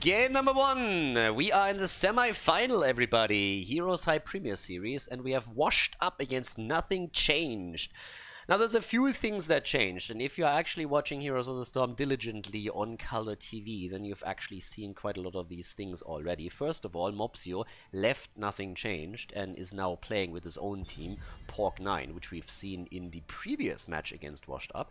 Game number 1. We are in the semi-final, everybody. HeroesHype Premier Series, and we have washed up against Nothing Changed. Now, there's a few things that changed, and if you're actually watching Heroes of the Storm diligently on Khaldor TV, then you've actually seen quite a lot of these things already. First of all, Mopsio left Nothing Changed and is now playing with his own team, Pork9, which we've seen in the previous match against Washed Up.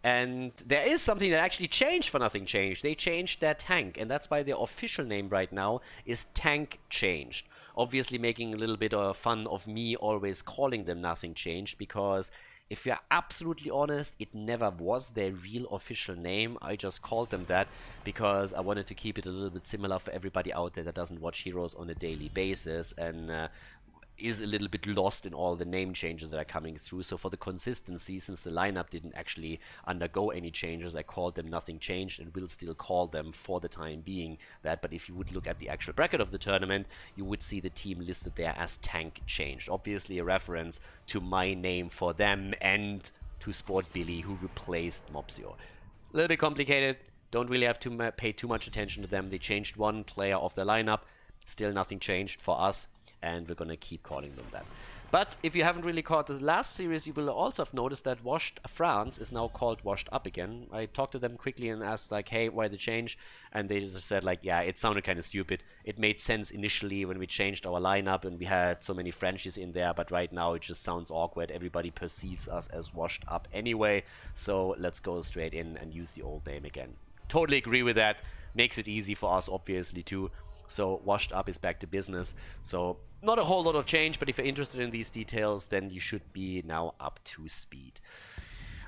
And there is something that actually changed for Nothing Changed. They changed their tank, and that's why their official name right now is Tank Changed. Obviously making a little bit of fun of me always calling them Nothing Changed, because if you're absolutely honest, it never was their real official name. I just called them that because I wanted to keep it a little bit similar for everybody out there that doesn't watch Heroes on a daily basis and is a little bit lost in all the name changes that are coming through. So for the consistency, since the lineup didn't actually undergo any changes, I called them Nothing Changed and will still call them for the time being that. But if you would look at the actual bracket of the tournament, you would see the team listed there as Tank Changed. Obviously a reference to my name for them and to Sport Billy, who replaced Mopsio. A little bit complicated. Don't really have to pay too much attention to them. They changed one player of their lineup. Still nothing changed for us, and we're gonna keep calling them that. But if you haven't really caught the last series, you will also have noticed that Washed France is now called Washed Up again. I talked to them quickly and asked like, hey, why the change? And they just said like, yeah, it sounded kind of stupid. It made sense initially when we changed our lineup and we had so many Frenchies in there, but right now it just sounds awkward. Everybody perceives us as Washed Up anyway, so let's go straight in and use the old name again. Totally agree with that. Makes it easy for us, obviously, too. So Washed Up is back to business. So not a whole lot of change, but if you're interested in these details, then you should be now up to speed.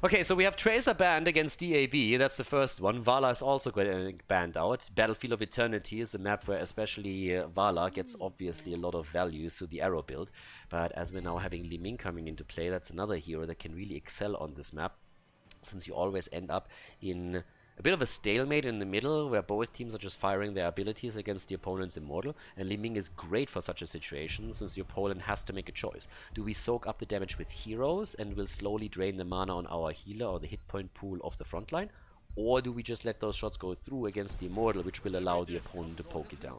Okay, so we have Tracer banned against DAB. That's the first one. Vala is also getting banned out. Battlefield of Eternity is a map where especially Vala gets obviously a lot of value through the arrow build. But as we're now having Li Ming coming into play, that's another hero that can really excel on this map, since you always end up in a bit of a stalemate in the middle, where both teams are just firing their abilities against the opponent's Immortal, and Li Ming is great for such a situation, since the opponent has to make a choice. Do we soak up the damage with heroes and will slowly drain the mana on our healer or the hit point pool of the front line? Or do we just let those shots go through against the Immortal, which will allow the opponent to poke it down?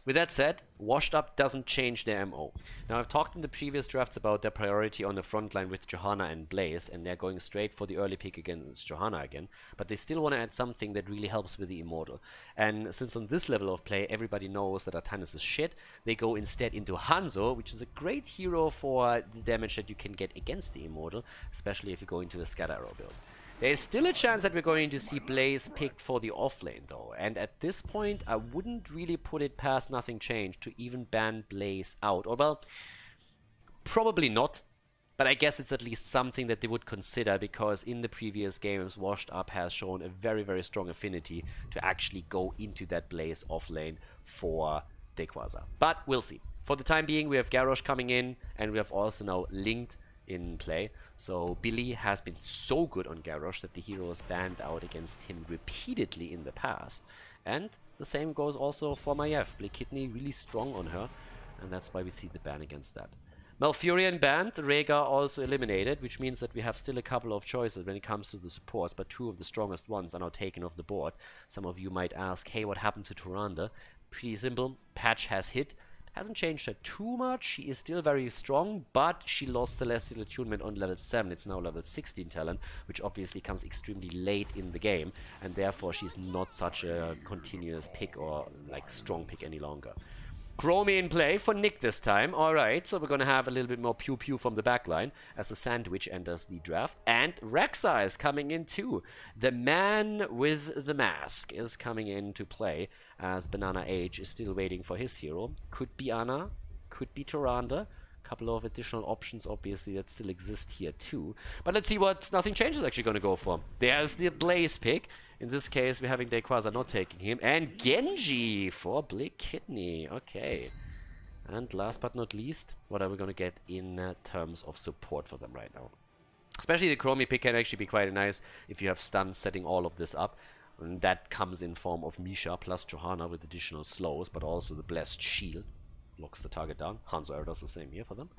With that said, Washed Up doesn't change their MO. Now, I've talked in the previous drafts about their priority on the front line with Johanna and Blaze, and they're going straight for the early pick against Johanna again, but they still want to add something that really helps with the Immortal. And since on this level of play, everybody knows that Artanis is shit, they go instead into Hanzo, which is a great hero for the damage that you can get against the Immortal, especially if you go into the Scatter Arrow build. There is still a chance that we're going to see Blaze picked for the offlane though, and at this point I wouldn't really put it past Nothing Changed to even ban Blaze out. Or well, probably not, but I guess it's at least something that they would consider, because in the previous games Washed Up has shown a very, very strong affinity to actually go into that Blaze offlane for Dequaza. But we'll see. For the time being, we have Garrosh coming in, and we have also now Linked in play. So Billy has been so good on Garrosh that the heroes banned out against him repeatedly in the past. And the same goes also for Maiev. Blakidney really strong on her, and that's why we see the ban against that. Malfurion banned, Rhaegar also eliminated, which means that we have still a couple of choices when it comes to the supports, but two of the strongest ones are now taken off the board. Some of you might ask, hey, what happened to Tyrande? Pretty simple, patch has hit. Hasn't changed her too much. She is still very strong, but she lost Celestial Attunement on level 7. It's now level 16 talent, which obviously comes extremely late in the game, and therefore she's not such a continuous pick or like strong pick any longer. Chromie in play for Nick this time. Alright, so we're gonna have a little bit more pew-pew from the backline as the Sandwich enters the draft. And Rexa is coming in too. The man with the mask is coming in to play, as Banana Age is still waiting for his hero. Could be Ana, could be Tyrande. Couple of additional options, obviously, that still exist here too. But let's see what Nothing Change is actually going to go for. There's the Blaze pick. In this case, we're having Dequaza not taking him. And Genji for Blakidney. Okay. And last but not least, what are we going to get in terms of support for them right now? Especially the Chromie pick can actually be quite nice if you have stuns setting all of this up. And that comes in form of Misha plus Johanna with additional slows, but also the Blessed Shield. Locks the target down. Hanzo does the same here for them.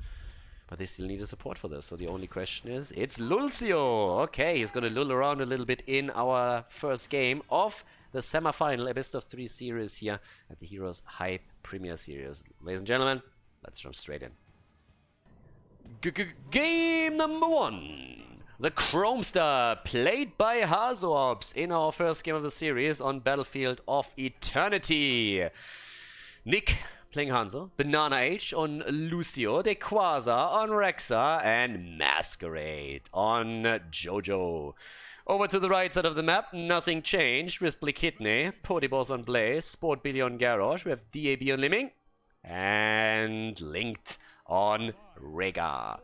But they still need a support for this. So the only question is, it's Lulcio. Okay, he's going to lull around a little bit in our first game of the semi-final, a best-of-3 series here at the HeroesHype Premier Series. Ladies and gentlemen, let's jump straight in. Game number 1. The Chromestar, played by Khaldor in our first game of the series on Battlefield of Eternity. Nick playing Hanzo, Banana H on Lucio, Dequaza on Rexa, and Masquerade on Jojo. Over to the right side of the map, nothing changed with Blikitne, Podibos on Blaze, Sport Billy on Garrosh, we have DAB on Limming, and Linked on Rega.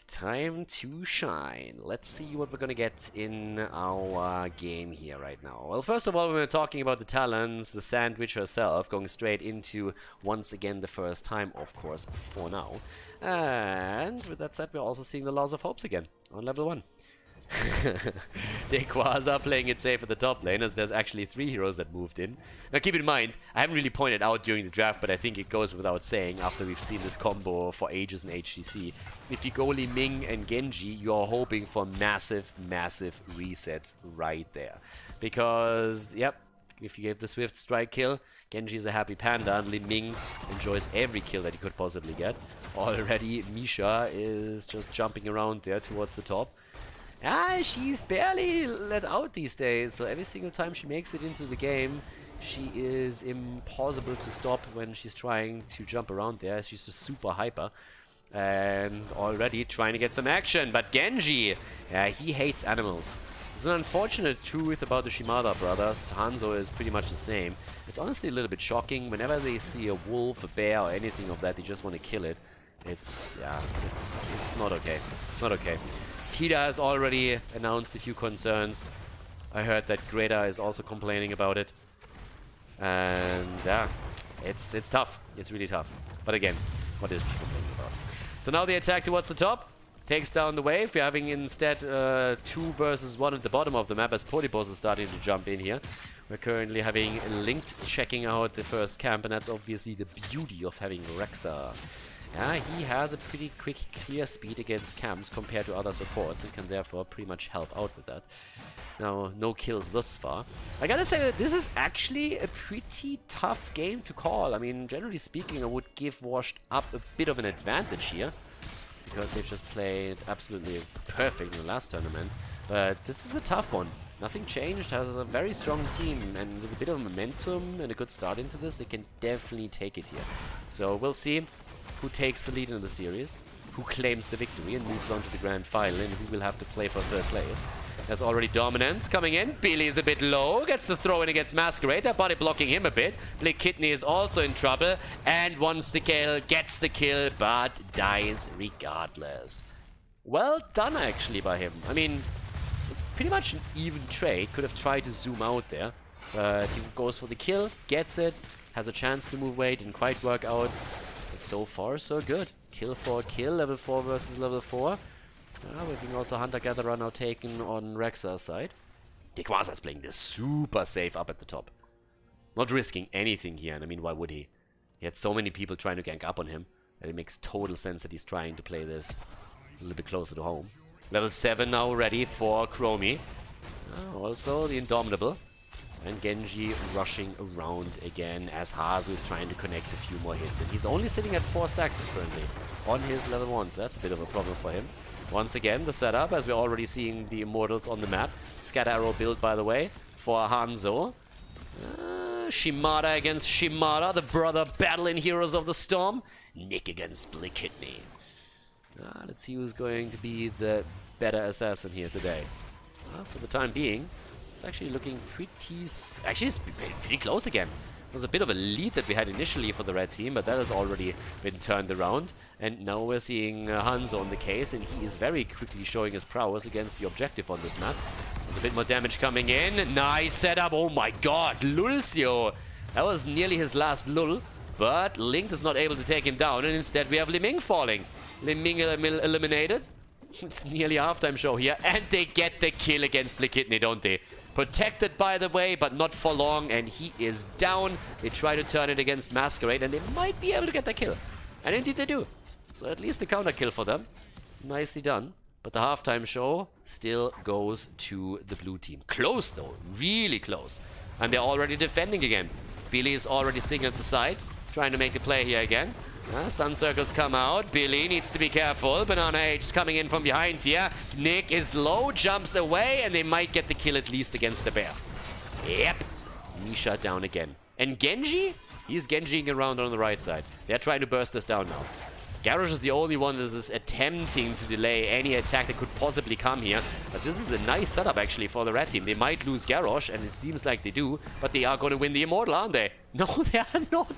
Time to shine. Let's see what we're gonna get in our game here right now. Well, first of all, we're talking about the talents, the sandwich herself, going straight into, once again, the first time, of course, for now. And with that said, we're also seeing the Laws of Hopes again on level 1. Dequaza playing it safe at the top lane, as there's actually 3 heroes that moved in. Now keep in mind, I haven't really pointed out during the draft, but I think it goes without saying after we've seen this combo for ages in HCC. If you go Li Ming and Genji, you are hoping for massive, massive resets right there. Because, yep, if you get the Swift Strike kill, Genji is a happy panda, and Li Ming enjoys every kill that he could possibly get. Already, Misha is just jumping around there towards the top. She's barely let out these days, so every single time she makes it into the game, she is impossible to stop when she's trying to jump around there. She's just super hyper and already trying to get some action. But Genji, he hates animals. It's an unfortunate truth about the Shimada brothers. Hanzo is pretty much the same. It's honestly a little bit shocking. Whenever they see a wolf, a bear, or anything of that, they just want to kill it. It's not okay. It's not okay. Peter has already announced a few concerns. I heard that Greta is also complaining about it. And yeah, it's tough. It's really tough. But again, what is she complaining about? So now the attack towards the top takes down the wave. We're having instead 2 versus 1 at the bottom of the map as Podibos is starting to jump in here. We're currently having Linked checking out the first camp, and that's obviously the beauty of having Rexa. Yeah, he has a pretty quick clear speed against camps compared to other supports and can therefore pretty much help out with that. Now, no kills thus far. I gotta say that this is actually a pretty tough game to call. I mean, generally speaking, I would give Washed Up a bit of an advantage here, because they've just played absolutely perfect in the last tournament. But this is a tough one. Nothing changed, has a very strong team, and with a bit of momentum and a good start into this, they can definitely take it here. So we'll see who takes the lead in the series, who claims the victory and moves on to the grand final, and who will have to play for 3rd place. There's already Dominance coming in. Billy is a bit low, gets the throw in against Masquerade. They're body blocking him a bit. Blikitne is also in trouble and wants the kill, gets the kill, but dies regardless. Well done actually by him. I mean, it's pretty much an even trade. Could have tried to zoom out there, but he goes for the kill, gets it, has a chance to move away, didn't quite work out. So far, so good. Kill for kill, level 4 versus level 4. We're being also Hunter-Gatherer now taken on Rexa's side. Dequaza's playing this super safe up at the top. Not risking anything here, and I mean, why would he? He had so many people trying to gank up on him that it makes total sense that he's trying to play this a little bit closer to home. Level 7 now ready for Chromie. Also the Indomitable. And Genji rushing around again as Hazu is trying to connect a few more hits. And he's only sitting at 4 stacks currently on his level 1, so that's a bit of a problem for him. Once again, the setup, as we're already seeing the Immortals on the map. Scatter Arrow build, by the way, for Hanzo. Shimada against Shimada, the brother battle in Heroes of the Storm. Nick against Blikitne. Let's see who's going to be the better assassin here today. For the time being, it's actually looking pretty... Actually, it's pretty close again. It was a bit of a lead that we had initially for the red team, but that has already been turned around. And now we're seeing Hanzo on the case, and he is very quickly showing his prowess against the objective on this map. There's a bit more damage coming in. Nice setup. Oh my god, Lulcio. That was nearly his last lull, but Link is not able to take him down, and instead we have Li Ming falling. Li Ming eliminated. It's nearly a halftime show here, and they get the kill against Blikitne, don't they? Protected, by the way, but not for long, and he is down. They try to turn it against Masquerade, and they might be able to get the kill. And indeed they do. So at least a counter kill for them. Nicely done. But the halftime show still goes to the blue team. Close, though. Really close. And they're already defending again. Billy is already sitting at the side, trying to make a play here again. Stun circles come out. Billy needs to be careful. Banana H is coming in from behind here. Nick is low, jumps away, and they might get the kill at least against the bear. Yep. Misha down again. And Genji? He's Genjiing around on the right side. They're trying to burst this down now. Garrosh is the only one that is attempting to delay any attack that could possibly come here. But this is a nice setup, actually, for the red team. They might lose Garrosh, and it seems like they do. But they are going to win the Immortal, aren't they? No, they are not.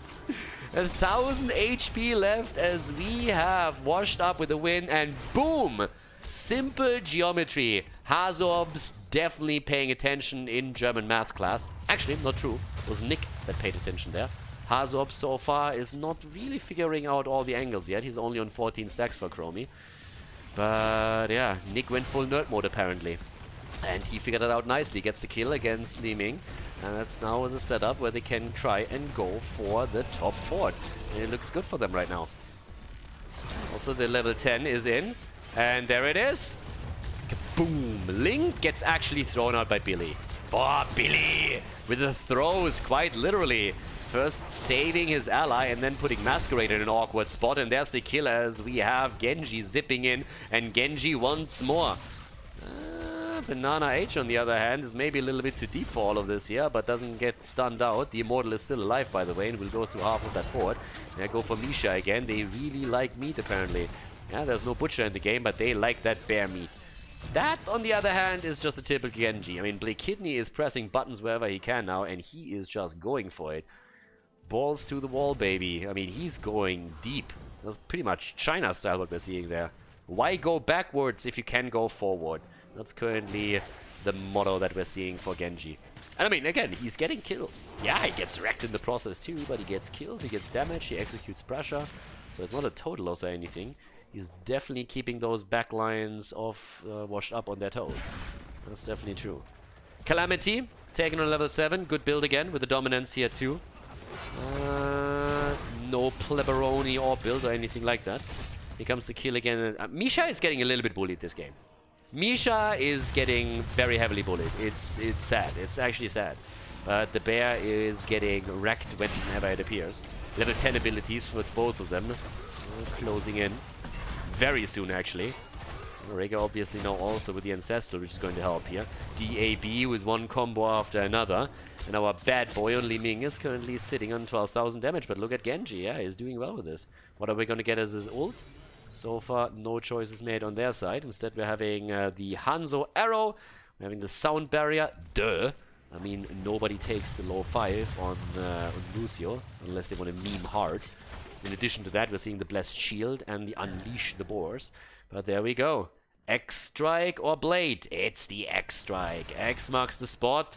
1,000 HP left as we have washed up with a win. And boom! Simple geometry. Hazor's definitely paying attention in German math class. Actually, not true. It was Nick that paid attention there. Hazorb so far is not really figuring out all the angles yet. He's only on 14 stacks for Chromie. But yeah, Nick went full nerd mode apparently. And he figured it out nicely. Gets the kill against Li Ming. And that's now the setup where they can try and go for the top fort. And it looks good for them right now. Also the level 10 is in. And there it is. Kaboom! Link gets actually thrown out by Billy. Oh, Billy! With the throws, quite literally. First saving his ally and then putting Masquerade in an awkward spot. And there's the kill as we have Genji zipping in. And Genji once more. Banana H, on the other hand, is maybe a little bit too deep for all of this here, but doesn't get stunned out. The Immortal is still alive, by the way, and will go through half of that fort. They go for Misha again. They really like meat, apparently. Yeah, there's no butcher in the game, but they like that bear meat. That, on the other hand, is just a typical Genji. I mean, Blake Kidney is pressing buttons wherever he can now, and he is just going for it. Balls to the wall, baby. I mean, he's going deep. That's pretty much China style what we're seeing there. Why go backwards if you can go forward? That's currently the motto that we're seeing for Genji. And I mean, again, he's getting kills. Yeah, he gets wrecked in the process too, but he gets kills, he gets damage, he executes pressure. So it's not a total loss or anything. He's definitely keeping those backlines off, washed up on their toes. That's definitely true. Calamity, taken on level 7. Good build again with the dominance here too. No pleberoni or build or anything like that. Here comes the kill again. Misha is getting a little bit bullied this game. Misha is getting very heavily bullied. It's sad. It's actually sad. But the bear is getting wrecked whenever it appears. Level 10 abilities for both of them. Closing in. Very soon, actually. Rega obviously now also with the Ancestral, which is going to help here. DAB with one combo after another. And our bad boy on Li Ming is currently sitting on 12,000 damage. But look at Genji, yeah, he's doing well with this. What are we going to get as his ult? So far, no choices made on their side. Instead, we're having the Hanzo Arrow. We're having the Sound Barrier. Duh. I mean, nobody takes the low 5 on Lucio, unless they want to meme hard. In addition to that, we're seeing the Blessed Shield and the Unleash the Boars. But there we go. X-Strike or Blade? It's the X-Strike. X marks the spot.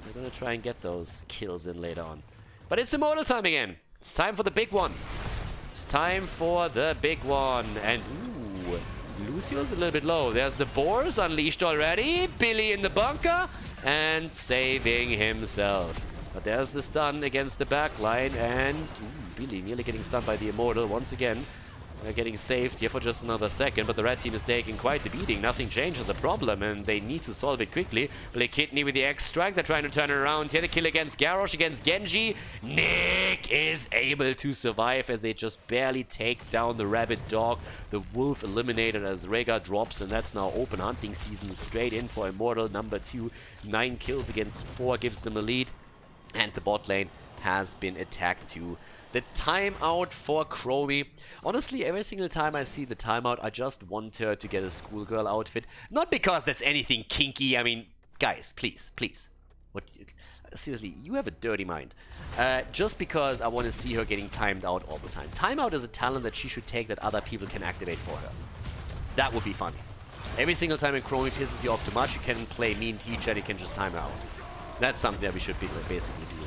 We're going to try and get those kills in later on. But it's Immortal time again. It's time for the big one. It's time for the big one. And, ooh, Lucio's a little bit low. There's the Boars unleashed already. Billy in the bunker. And saving himself. But there's the stun against the backline. And, ooh, Billy nearly getting stunned by the Immortal once again. Getting saved here for just another second, but the red team is taking quite the beating. Nothing changes a problem, and they need to solve it quickly. Blake Kidney with the X-Strike. They're trying to turn it around here. The kill against Garrosh, against Genji. Nick is able to survive as they just barely take down the Rabid Dog. The Wolf eliminated as Rega drops, and that's now open hunting season straight in for Immortal number 2. 9 kills against 4 gives them a lead, and the bot lane has been attacked too. The timeout for Chromie. Honestly, every single time I see the timeout, I just want her to get a schoolgirl outfit. Not because that's anything kinky. I mean, guys, please, please. Seriously, you have a dirty mind. Just because I want to see her getting timed out all the time. Timeout is a talent that she should take that other people can activate for her. That would be funny. Every single time in Chromie pisses you off too much, you can play mean teacher and you can just time her out. That's something that we should basically do.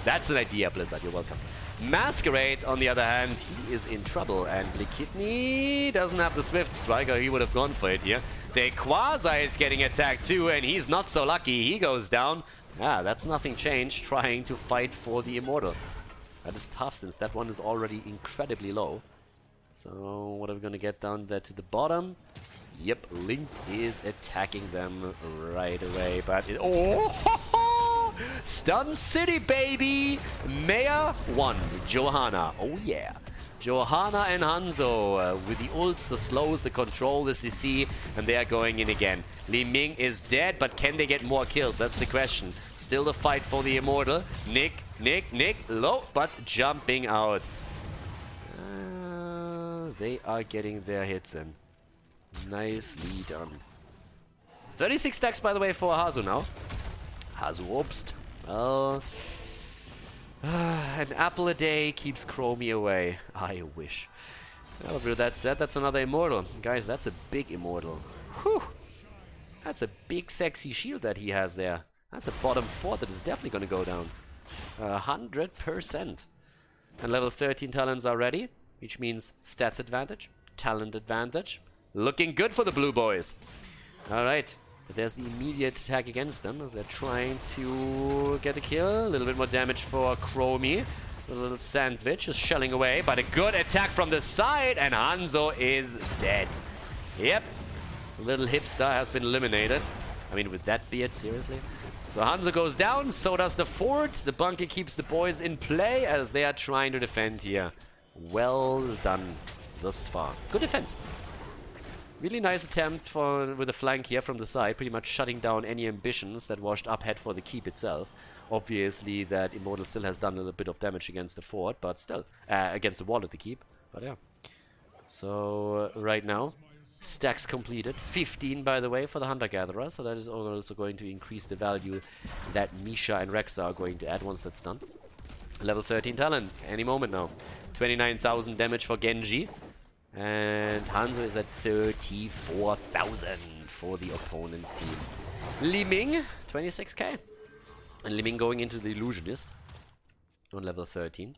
That's an idea, Blizzard. You're welcome. Masquerade, on the other hand, he is in trouble, and Blake Kidney doesn't have the Swift Strike, or he would have gone for it here. The Quasi is getting attacked too, and he's not so lucky. He goes down. Ah, that's nothing changed, trying to fight for the Immortal. That is tough, since that one is already incredibly low. So, what are we going to get down there to the bottom? Yep, Linked is attacking them right away, but... oh! Stun City, baby! Maya 1, Johanna. Oh yeah. Johanna and Hanzo with the ults, the slows, the control, the CC, and they are going in again. Li Ming is dead, but can they get more kills? That's the question. Still the fight for the Immortal. Nick, low, but jumping out. They are getting their hits in. Nicely done. 36 stacks, by the way, for Hazu now. Hazu obst. Well, an apple a day keeps Chromie away. I wish. Well, with that said, that's another Immortal. Guys, that's a big Immortal. Whew. That's a big, sexy shield that he has there. That's a bottom 4 that is definitely going to go down. 100%. And level 13 talents are ready, which means stats advantage, talent advantage. Looking good for the blue boys. Alright, there's the immediate attack against them as they're trying to get a kill. A little bit more damage for Chromie. A little sandwich is shelling away, but a good attack from the side, and Hanzo is dead. Yep, little hipster has been eliminated. I mean, with that beard, seriously? So Hanzo goes down, so does the fort. The bunker keeps the boys in play as they are trying to defend here. Well done thus far. Good defense. Really nice attempt with a flank here from the side, pretty much shutting down any ambitions that Washed Up had for the keep itself. Obviously, that Immortal still has done a little bit of damage against the fort, but still, against the wall at the keep. But yeah. So, right now, stacks completed. 15, by the way, for the Hunter-Gatherer, so that is also going to increase the value that Misha and Rexa are going to add once that's done. Level 13 talent, any moment now. 29,000 damage for Genji. And Hanzo is at 34,000 for the opponent's team. Li Ming, 26k. And Li Ming going into the Illusionist on level 13.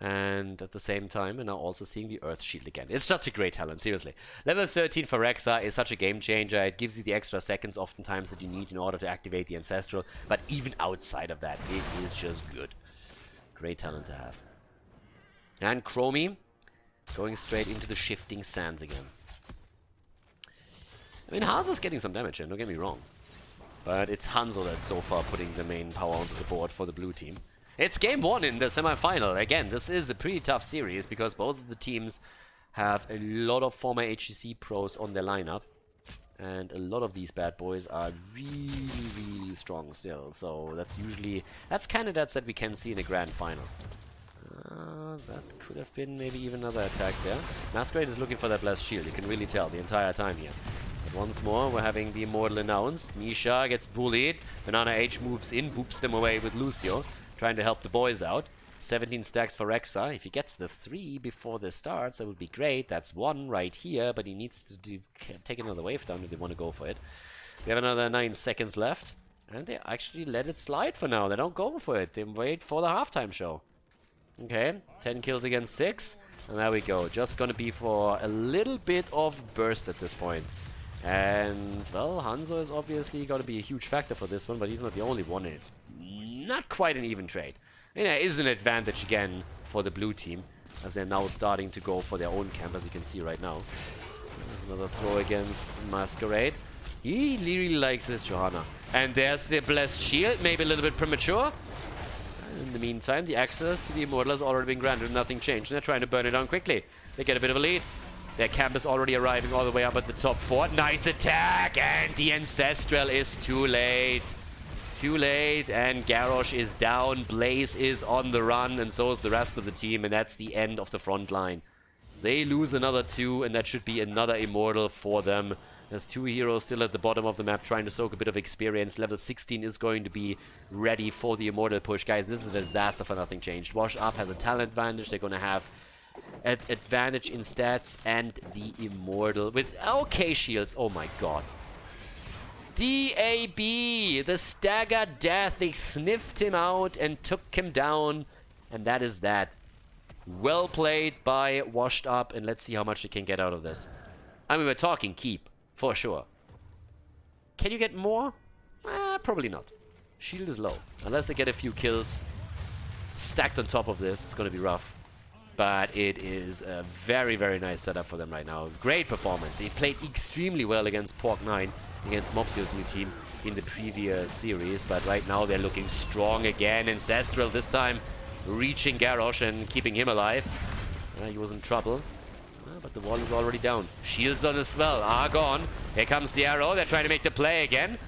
And at the same time, we're now also seeing the Earth Shield again. It's such a great talent, seriously. Level 13 for Rexa is such a game changer. It gives you the extra seconds oftentimes that you need in order to activate the Ancestral. But even outside of that, it is just good. Great talent to have. And Chromie going straight into the shifting sands again. I mean, Haza's getting some damage in, don't get me wrong. But it's Hanzo that's so far putting the main power onto the board for the blue team. It's game 1 in the semifinal. Again, this is a pretty tough series because both of the teams have a lot of former HGC pros on their lineup. And a lot of these bad boys are really strong still. So that's candidates that we can see in a grand final. That could have been maybe even another attack there. Masquerade is looking for that blessed shield. You can really tell the entire time here. But once more, we're having the Immortal announced. Misha gets bullied. Banana H moves in, boops them away with Lucio, trying to help the boys out. 17 stacks for Rexa. If he gets the 3 before this starts, that would be great. That's 1 right here, but he needs to take another wave down if they want to go for it. We have another 9 seconds left. And they actually let it slide for now. They don't go for it. They wait for the halftime show. Okay, 10 kills against 6. And there we go. Just gonna be for a little bit of burst at this point. And, well, Hanzo is obviously gonna be a huge factor for this one, but he's not the only one. It's not quite an even trade. And there is an advantage again for the blue team, as they're now starting to go for their own camp, as you can see right now. Another throw against Masquerade. He really likes this Johanna. And there's the blessed shield, maybe a little bit premature. In the meantime, the access to the Immortal has already been granted, nothing changed, and they're trying to burn it down quickly. They get a bit of a lead. Their camp is already arriving all the way up at the top 4. Nice attack, and the Ancestral is too late. Too late, and Garrosh is down, Blaze is on the run, and so is the rest of the team, and that's the end of the front line. They lose another 2, and that should be another Immortal for them. There's 2 heroes still at the bottom of the map trying to soak a bit of experience. Level 16 is going to be ready for the Immortal push. Guys, this is a disaster for nothing changed. Wash Up has a talent advantage. They're going to have an advantage in stats, and the Immortal with okay shields. Oh my god. DAB, the stagger death. They sniffed him out and took him down, and that is that. Well played by Washed Up, and let's see how much they can get out of this. I mean, we're talking keep. For sure. Can you get more? Probably not. Shield is low. Unless they get a few kills stacked on top of this, it's going to be rough. But it is a very nice setup for them right now. Great performance. He played extremely well against Pork 9. against Mopsio's new team in the previous series. But right now they're looking strong again. Ancestral this time reaching Garrosh and keeping him alive. He was in trouble. But the wall is already down. Shields on as well are gone. Here comes the arrow. They're trying to make the play again.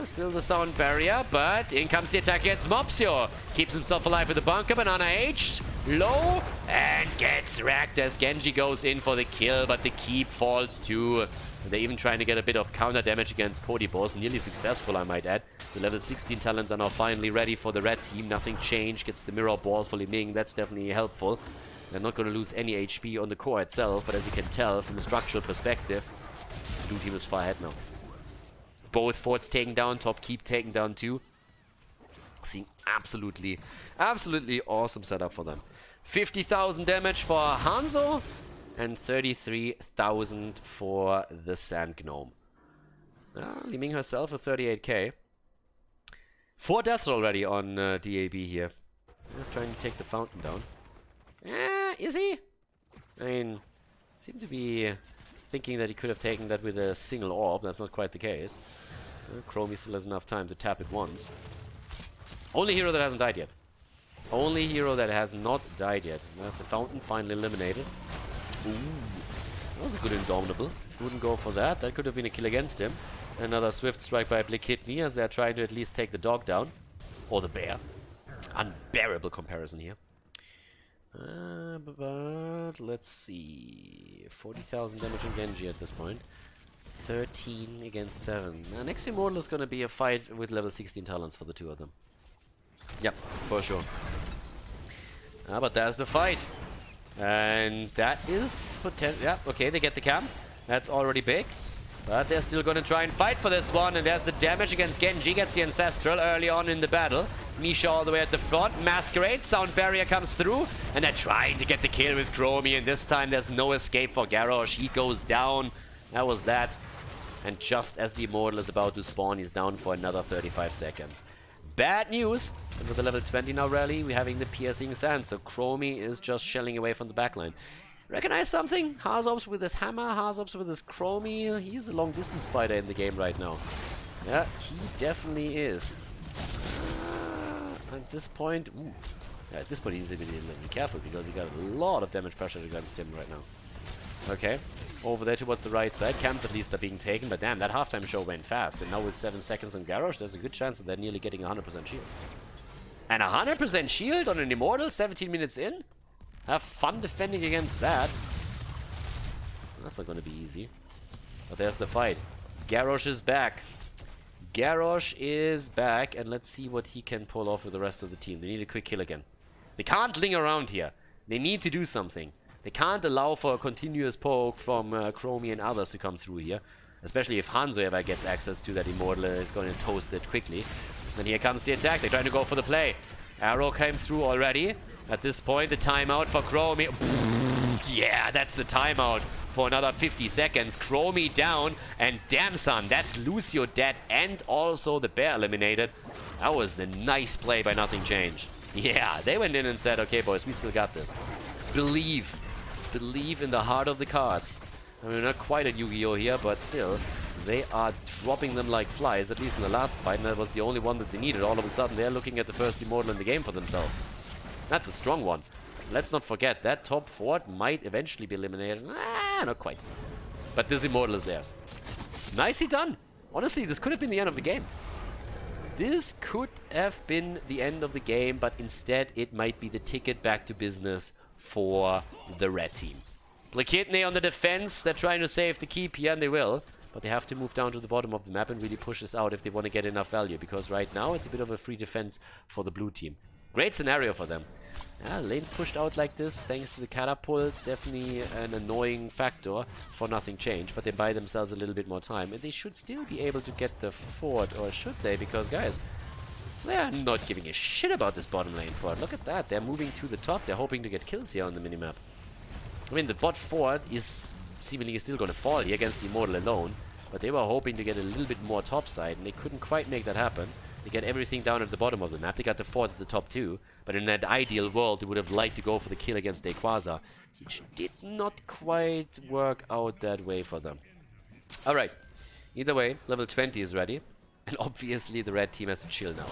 Still the sound barrier, but in comes the attack against Mopsio. Keeps himself alive with the bunker. Banana aged low and gets wrecked as Genji goes in for the kill, but the keep falls too. They're even trying to get a bit of counter damage against Podibos. Nearly successful, I might add. The level 16 talents are now finally ready for the red team. Nothing changed. Gets the mirror ball for Li Ming. That's definitely helpful. They're not going to lose any HP on the core itself, but as you can tell from a structural perspective, the blue team is far ahead now. Both forts taken down, top keep taken down too. Seeing absolutely awesome setup for them. 50,000 damage for Hanzo and 33,000 for the Sand Gnome. Li Ming herself with 38k. 4 deaths already on DAB here. Just trying to take the fountain down. Is he? I mean, seemed to be thinking that he could have taken that with a single orb. That's not quite the case. Chromie still has enough time to tap it once. Only hero that hasn't died yet. Only hero that has not died yet. There's the fountain finally eliminated. Ooh, that was a good Indomitable. Wouldn't go for that. That could have been a kill against him. Another swift strike by Blickitni as they're trying to at least take the dog down. Or the bear. Unbearable comparison here. But let's see. 40,000 damage on Genji at this point. 13 against 7. Now, next Immortal is going to be a fight with level 16 talents for the two of them. Yep, for sure. But there's the fight. And that is potential. Yeah, okay, they get the camp. That's already big. But they're still going to try and fight for this one. And there's the damage against Genji. Gets the Ancestral early on in the battle. Misha all the way at the front. Masquerade. Sound Barrier comes through. And they're trying to get the kill with Chromie. And this time there's no escape for Garrosh. He goes down. That was that. And just as the Immortal is about to spawn, he's down for another 35 seconds. Bad news. And with the level 20 now rally, we're having the piercing sand. So Chromie is just shelling away from the backline. Recognize something? Hazops with his hammer, Hazops with his Chromie. He's a long distance fighter in the game right now. Yeah, he definitely is. At this point, at this point he needs to be careful because he got a lot of damage pressure against him right now. Okay, over there towards the right side. Camps at least are being taken, but damn, that halftime show went fast. And now with 7 seconds on Garrosh, there's a good chance that they're nearly getting 100% shield. And 100% shield on an Immortal 17 minutes in? Have fun defending against that. That's not going to be easy. But there's the fight. Garrosh is back. Garrosh is back, and let's see what he can pull off with the rest of the team. They need a quick kill again. They can't linger around here. They need to do something. They can't allow for a continuous poke from Chromie and others to come through here. Especially if Hanzo ever gets access to that Immortal, is going to toast it quickly. And here comes the attack. They're trying to go for the play. Arrow came through already. At this point, the timeout for Chromie. Yeah, that's the timeout for another 50 seconds. Chromie down, and damn son, that's Lucio dead, and also the bear eliminated. That was a nice play by Nothing Changed. Yeah, they went in and said, okay, boys, we still got this. Believe. Believe in the heart of the cards. I mean, not quite a Yu-Gi-Oh! Here, but still, they are dropping them like flies, at least in the last fight, and that was the only one that they needed. All of a sudden, they're looking at the first Immortal in the game for themselves. That's a strong one. Let's not forget, that top fort might eventually be eliminated. Not quite. But this Immortal is theirs. Nicely done. Honestly, this could have been the end of the game. This could have been the end of the game, but instead it might be the ticket back to business for the red team. Blakitne on the defense. They're trying to save the keep here, and they will. But they have to move down to the bottom of the map and really push this out if they want to get enough value, because right now it's a bit of a free defense for the blue team. Great scenario for them. Yeah, lanes pushed out like this thanks to the catapults. Definitely an annoying factor for Nothing Changed, but they buy themselves a little bit more time. And they should still be able to get the fort, or should they? Because, guys, they're not giving a shit about this bottom lane fort. Look at that. They're moving to the top. They're hoping to get kills here on the minimap. I mean, the bot fort is seemingly still going to fall here against the Immortal alone. But they were hoping to get a little bit more topside, and they couldn't quite make that happen. They get everything down at the bottom of the map. They got the fort at the top too. But in that ideal world, they would have liked to go for the kill against Rayquaza, which did not quite work out that way for them. Alright. Either way, level 20 is ready. And obviously the red team has to chill now.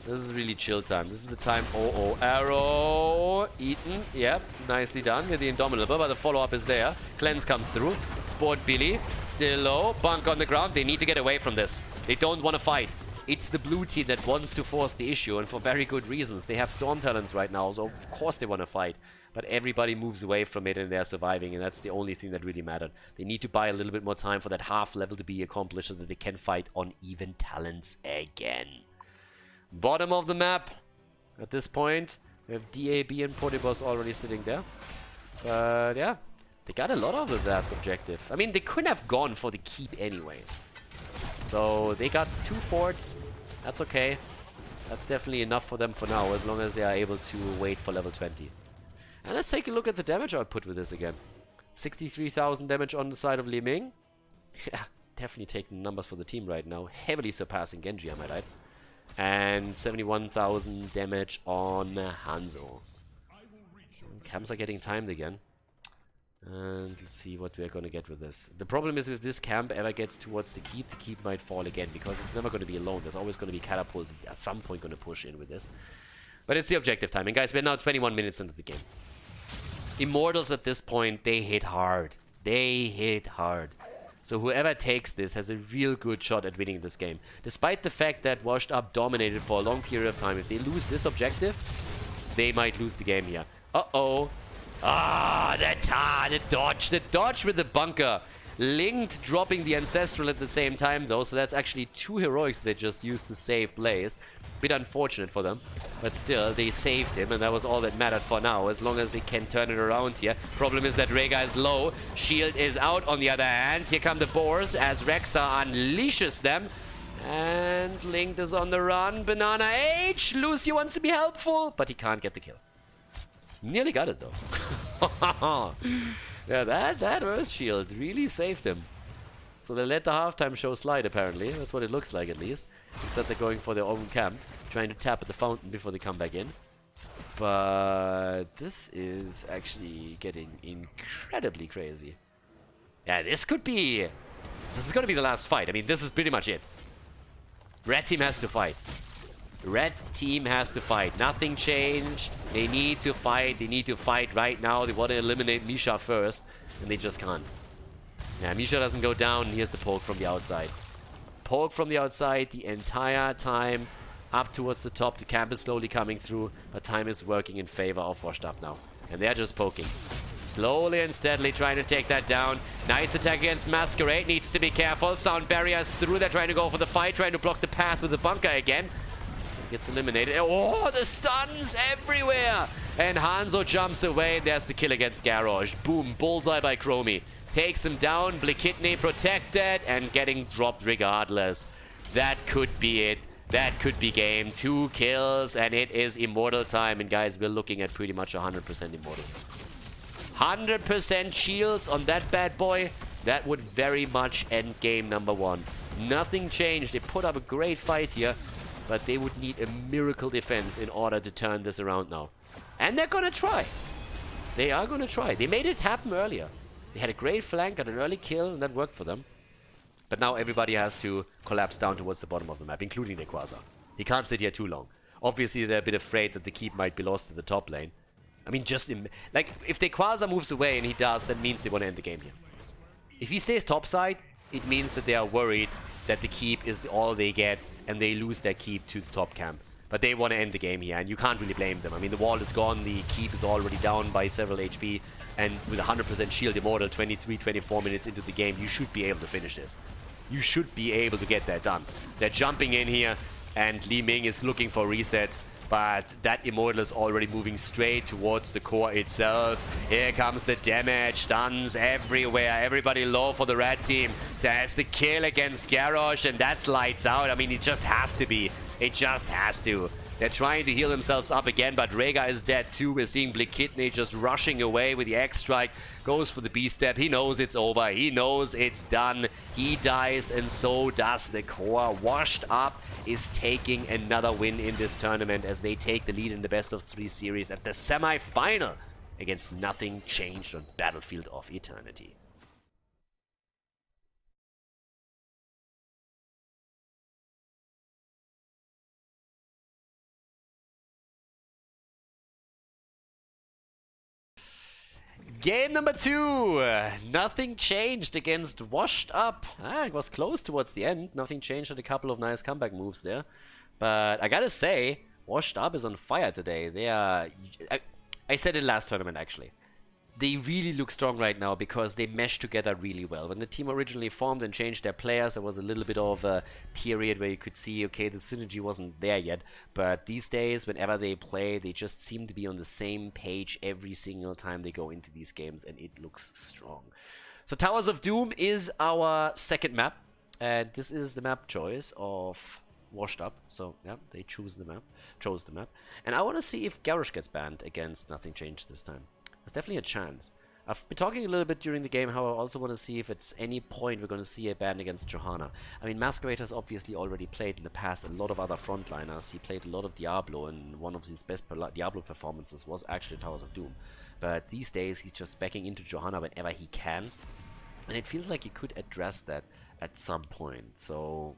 This is really chill time. This is the time. Oh, arrow. Eaten. Yep. Nicely done with the Indomitable, but the follow-up is there. Cleanse comes through. Sport Billy. Still low. Bunk on the ground. They need to get away from this. They don't want to fight. It's the blue team that wants to force the issue, and for very good reasons. They have Storm Talents right now, so of course they want to fight. But everybody moves away from it and they're surviving, and that's the only thing that really mattered. They need to buy a little bit more time for that half level to be accomplished so that they can fight on even talents again. Bottom of the map. At this point, we have DAB and Potibos already sitting there. But yeah, they got a lot of the last objective. I mean, they couldn't have gone for the keep anyways. So they got 2 forts. That's okay. That's definitely enough for them for now, as long as they are able to wait for level 20. And let's take a look at the damage output with this again. 63,000 damage on the side of Li Ming. Yeah, definitely taking numbers for the team right now. Heavily surpassing Genji, I might add. And 71,000 damage on Hanzo. Camps are getting timed again. And let's see what we're going to get with this. The problem is if this camp ever gets towards the keep might fall again, because it's never going to be alone. There's always going to be catapults at some point going to push in with this. But it's the objective time. And guys, we're now 21 minutes into the game. Immortals at this point, they hit hard. They hit hard. So whoever takes this has a real good shot at winning this game. Despite the fact that Washed Up dominated for a long period of time, if they lose this objective, they might lose the game here. Uh-oh. Ah, the dodge with the bunker. Linked dropping the Ancestral at the same time though, so that's actually 2 heroics they just used to save Blaze. Bit unfortunate for them, but still, they saved him, and that was all that mattered for now, as long as they can turn it around here. Problem is that Rega is low, shield is out on the other hand. Here come the boars as Rexa unleashes them. And Linked is on the run, Banana H! Lucy wants to be helpful, but he can't get the kill. Nearly got it though. Yeah, that Earth Shield really saved him. So they let the halftime show slide apparently. That's what it looks like at least. Instead they're going for their own camp, trying to tap at the fountain before they come back in. But this is actually getting incredibly crazy. Yeah, this is going to be the last fight. I mean, this is pretty much it. Red team has to fight. Red team has to fight. Nothing changed. They need to fight. They need to fight right now. They want to eliminate Misha first, and they just can't. Yeah, Misha doesn't go down. Here's the poke from the outside. Poke from the outside the entire time. Up towards the top. The camp is slowly coming through, but time is working in favor of Washed Up now. And they're just poking. Slowly and steadily trying to take that down. Nice attack against Masquerade. Needs to be careful. Sound barriers through. They're trying to go for the fight. Trying to block the path with the bunker again. Gets eliminated. Oh, the stuns everywhere! And Hanzo jumps away. There's the kill against Garrosh. Boom, bullseye by Chromie. Takes him down. Blikitne protected and getting dropped regardless. That could be it. That could be game. 2 kills and it is Immortal time. And guys, we're looking at pretty much 100% Immortal. 100% shields on that bad boy. That would very much end game number 1. Nothing changed. They put up a great fight here. But they would need a miracle defense in order to turn this around now. And they're gonna try. They are gonna try. They made it happen earlier. They had a great flank, got an early kill, and that worked for them. But now everybody has to collapse down towards the bottom of the map, including the Quasar. He can't sit here too long. Obviously, they're a bit afraid that the keep might be lost in the top lane. I mean, just like, if the Quasar moves away and he does, that means they want to end the game here. If he stays topside, it means that they are worried that the keep is all they get and they lose their keep to the top camp. But they want to end the game here, and you can't really blame them. I mean, the wall is gone, the keep is already down by several HP, and with 100% shield Immortal 23, 24 minutes into the game, you should be able to finish this. You should be able to get that done. They're jumping in here, and Li Ming is looking for resets, but that Immortal is already moving straight towards the core itself. Here comes the damage, stuns everywhere, everybody low for the red team. There's the kill against Garrosh, and that's lights out. I mean, it just has to be. It just has to. They're trying to heal themselves up again, but Rega is dead too. We're seeing Blikitne just rushing away with the X-Strike. Goes for the B-Step. He knows it's over. He knows it's done. He dies, and so does the core. Washed Up is taking another win in this tournament as they take the lead in the best-of-3 series at the semi-final against Nothing Changed on Battlefield of Eternity. Game number 2. Nothing changed against Washed Up. It was close towards the end. Nothing changed, had a couple of nice comeback moves there. But I gotta say, Washed Up is on fire today. They are... I said it last tournament, actually. They really look strong right now because they mesh together really well. When the team originally formed and changed their players, there was a little bit of a period where you could see, okay, the synergy wasn't there yet. But these days, whenever they play, they just seem to be on the same page every single time they go into these games, and it looks strong. So Towers of Doom is our second map, and this is the map choice of Washed Up. So yeah, they chose the map. And I want to see if Garrosh gets banned against Nothing Changed this time. There's definitely a chance. I've been talking a little bit during the game how I also want to see if at any point we're going to see a ban against Johanna. I mean, Masquerade has obviously already played in the past a lot of other frontliners. He played a lot of Diablo, and one of his best Diablo performances was actually Towers of Doom. But these days he's just backing into Johanna whenever he can. And it feels like he could address that at some point. So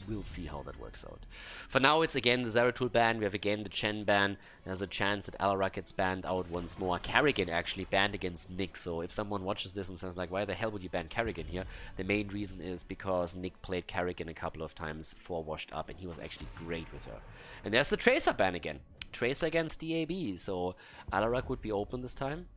we'll see how that works out. For now, it's again the Zeratul ban. We have again the Chen ban. There's a chance that Alarak gets banned out once more. Karrigan actually banned against Nick. So if someone watches this and says, like, why the hell would you ban Karrigan here? The main reason is because Nick played Karrigan a couple of times for Washed Up, and he was actually great with her. And there's the Tracer ban again. Tracer against DAB. So Alarak would be open this time.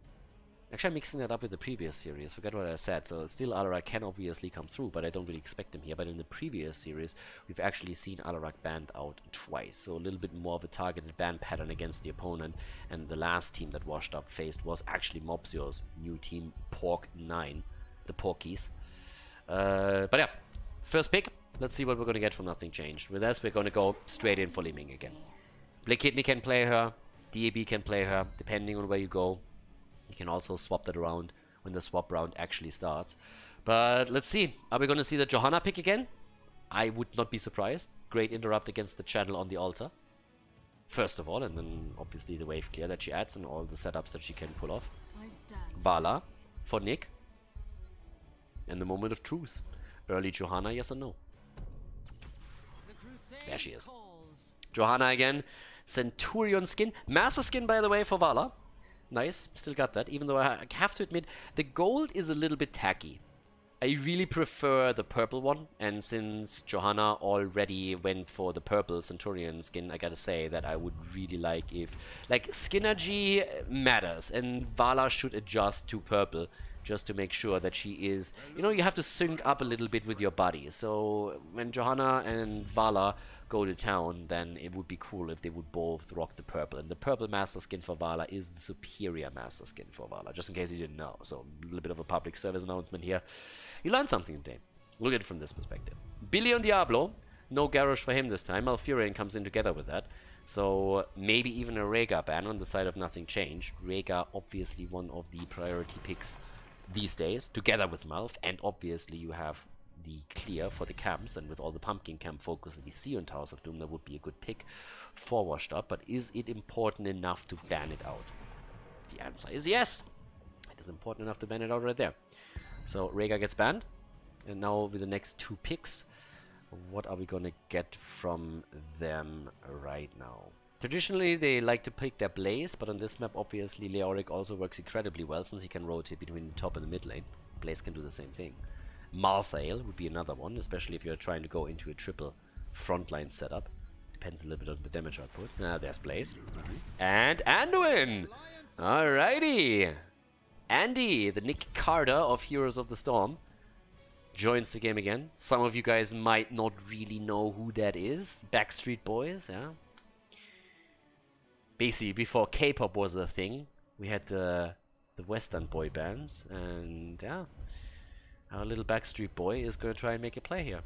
Actually, I'm mixing that up with the previous series. Forget what I said. So still Alarak can obviously come through, but I don't really expect him here. But in the previous series, we've actually seen Alarak banned out twice. So a little bit more of a targeted ban pattern against the opponent. And the last team that Washed Up faced was actually Mobzio's new team, Pork 9. The Porkies. But yeah, first pick. Let's see what we're going to get from Nothing Changed. With this, we're going to go straight in for Li Ming again. Black Kidney can play her. DAB can play her, depending on where you go. You can also swap that around when the swap round actually starts. But let's see. Are we going to see the Johanna pick again? I would not be surprised. Great interrupt against the channel on the altar. First of all, and then obviously the wave clear that she adds and all the setups that she can pull off. Bala for Nick. And the moment of truth. Early Johanna, yes or no? There she is. Johanna again. Centurion skin. Master skin, by the way, for Vala. Nice, still got that, even though I have to admit, the gold is a little bit tacky. I really prefer the purple one, and since Johanna already went for the purple Centurion skin, I gotta say that I would really like if... Like, synergy matters, and Vala should adjust to purple, just to make sure that she is... You know, you have to sync up a little bit with your body, so when Johanna and Vala go to town, then it would be cool if they would both rock the purple. And the purple master skin for Vala is the superior master skin for Vala, just in case you didn't know. So a little bit of a public service announcement here. You learned something today. Look at it from this perspective. Billy on Diablo, no Garrosh for him this time. Malfurion comes in together with that. So maybe even a Rhaegar ban on the side of Nothing Changed. Rhaegar obviously one of the priority picks these days, together with Malf, and obviously you have the clear for the camps, and with all the pumpkin camp focus that we see on Towers of Doom, that would be a good pick for Washed Up. But is it important enough to ban it out? The answer is yes. It is important enough to ban it out right there. So Rhaegar gets banned, and now with the next two picks, what are we gonna get from them right now? Traditionally, they like to pick their Blaze, but on this map, obviously, Leoric also works incredibly well since he can rotate between the top and the mid lane. Blaze can do the same thing. Malthael would be another one, especially if you're trying to go into a triple frontline setup. Depends a little bit on the damage output. There's Blaze. And Anduin! Alrighty! Andy, the Nick Carter of Heroes of the Storm, joins the game again. Some of you guys might not really know who that is. Backstreet Boys, yeah? Basically, before K-pop was a thing, we had the Western boy bands, and yeah. Our little Backstreet Boy is going to try and make a play here.